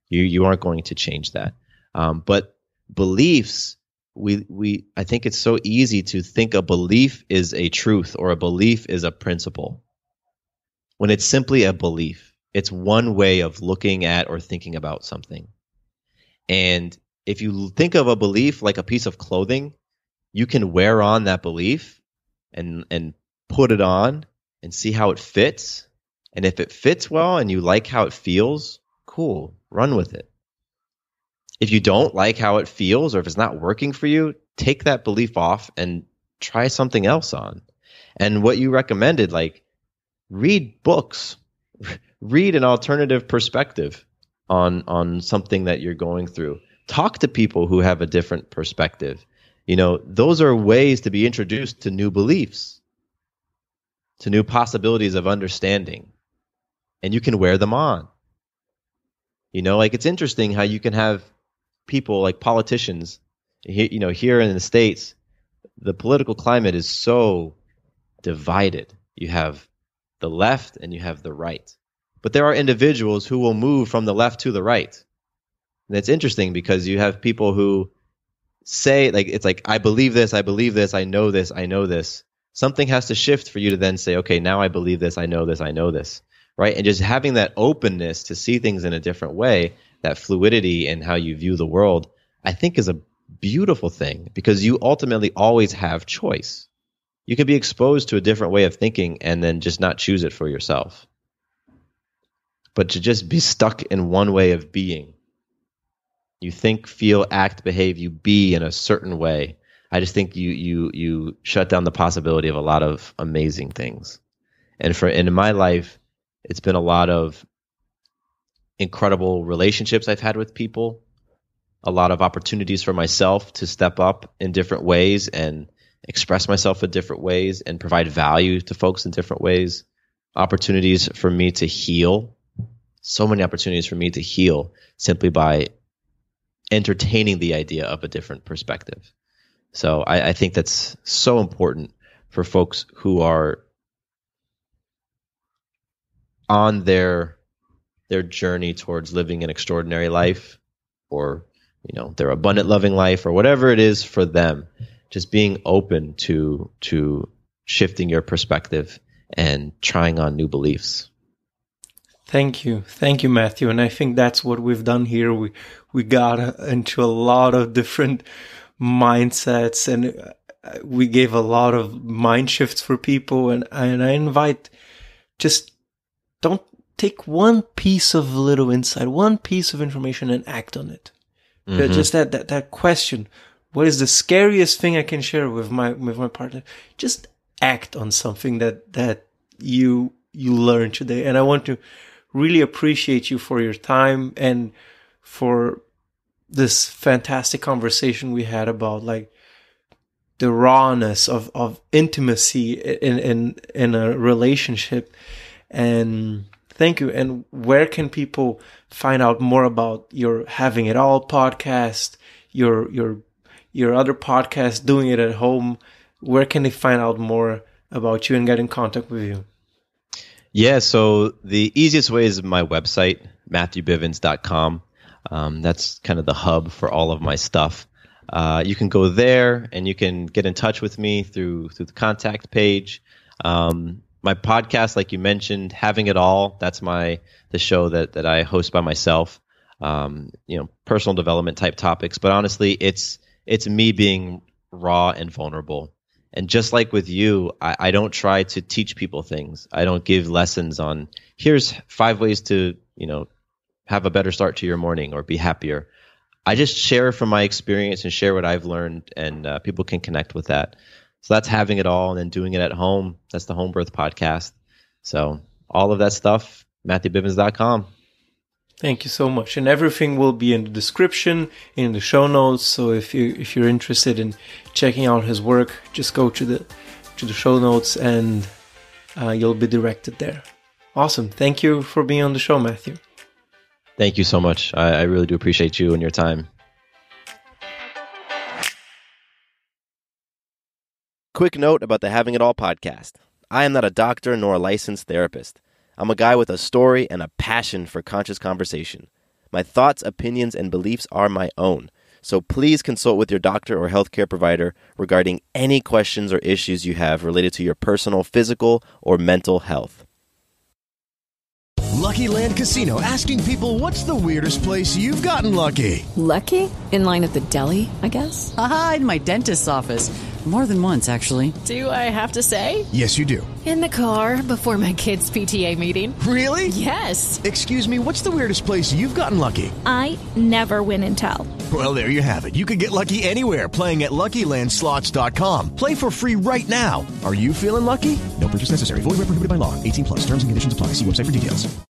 You aren't going to change that. But beliefs, I think it's so easy to think a belief is a truth or a belief is a principle, when it's simply a belief. It's one way of looking at or thinking about something. And if you think of a belief like a piece of clothing, you can wear on that belief and put it on and see how it fits. And if it fits well and you like how it feels, cool, run with it. If you don't like how it feels, or if it's not working for you, take that belief off and try something else on. And what you recommended, like, read books, read an alternative perspective on something that you're going through. Talk to people who have a different perspective. Those are ways to be introduced to new beliefs, to new possibilities of understanding, and you can wear them on. Like, it's interesting how you can have people like politicians, here in the States, the political climate is so divided. You have the left and you have the right. But there are individuals who will move from the left to the right. And it's interesting because you have people who say, like, it's like, I believe this, I believe this, I know this, I know this. Something has to shift for you to then say, okay, now I believe this, I know this, I know this. Right? And just having that openness to see things in a different way, that fluidity in how you view the world, I think is a beautiful thing, because you ultimately always have choice. You can be exposed to a different way of thinking and then just not choose it for yourself. But to just be stuck in one way of being, you think, feel, act, behave, you be in a certain way, I just think you shut down the possibility of a lot of amazing things. And in my life, it's been a lot of incredible relationships I've had with people, a lot of opportunities for myself to step up in different ways and express myself in different ways and provide value to folks in different ways, opportunities for me to heal, so many opportunities for me to heal simply by entertaining the idea of a different perspective. So I think that's so important for folks who are on their journey towards living an extraordinary life, or their abundant loving life or whatever it is for them. Just being open to shifting your perspective and trying on new beliefs. Thank you, Matthew. And I think that's what we've done here. We got into a lot of different mindsets, and we gave a lot of mind shifts for people. And I invite, just don't take one piece of little insight, one piece of information, and act on it. Mm-hmm. Just that question: what is the scariest thing I can share with my partner? Just act on something that you learned today. And I want to really appreciate you for your time and for this fantastic conversation we had about like the rawness of intimacy in a relationship. And thank you. And where can people find out more about your Having It All podcast, your other podcast, Doing It at Home? Where can they find out more about you and get in contact with you? Yeah, so the easiest way is my website, MatthewBivens.com. That's kind of the hub for all of my stuff. You can go there and you can get in touch with me through the contact page. My podcast, like you mentioned, Having It All, that's the show that I host by myself. Personal development type topics, but honestly, it's me being raw and vulnerable. And just like with you, I don't try to teach people things. I don't give lessons on here's 5 ways to, have a better start to your morning or be happier. I just share from my experience and share what I've learned, and people can connect with that. So that's Having It All, and then Doing It at Home. That's the Home Birth podcast. So all of that stuff, MatthewBivens.com. Thank you so much. And everything will be in the description, in the show notes. So if you're interested in checking out his work, just go to the show notes and you'll be directed there. Awesome. Thank you for being on the show, Matthew. Thank you so much. I really do appreciate you and your time. Quick note about the Having It All podcast. I am not a doctor nor a licensed therapist. I'm a guy with a story and a passion for conscious conversation. My thoughts, opinions, and beliefs are my own. So please consult with your doctor or healthcare provider regarding any questions or issues you have related to your personal, physical, or mental health. Lucky Land Casino, asking people, what's the weirdest place you've gotten lucky? Lucky? In line at the deli, I guess? Aha, in my dentist's office. More than once, actually. Do I have to say? Yes, you do. In the car before my kids' PTA meeting. Really? Yes. Excuse me, what's the weirdest place you've gotten lucky? I never win and tell. Well, there you have it. You can get lucky anywhere, playing at LuckyLandSlots.com. Play for free right now. Are you feeling lucky? No purchase necessary. Void where prohibited by law. 18+. Terms and conditions apply. See website for details.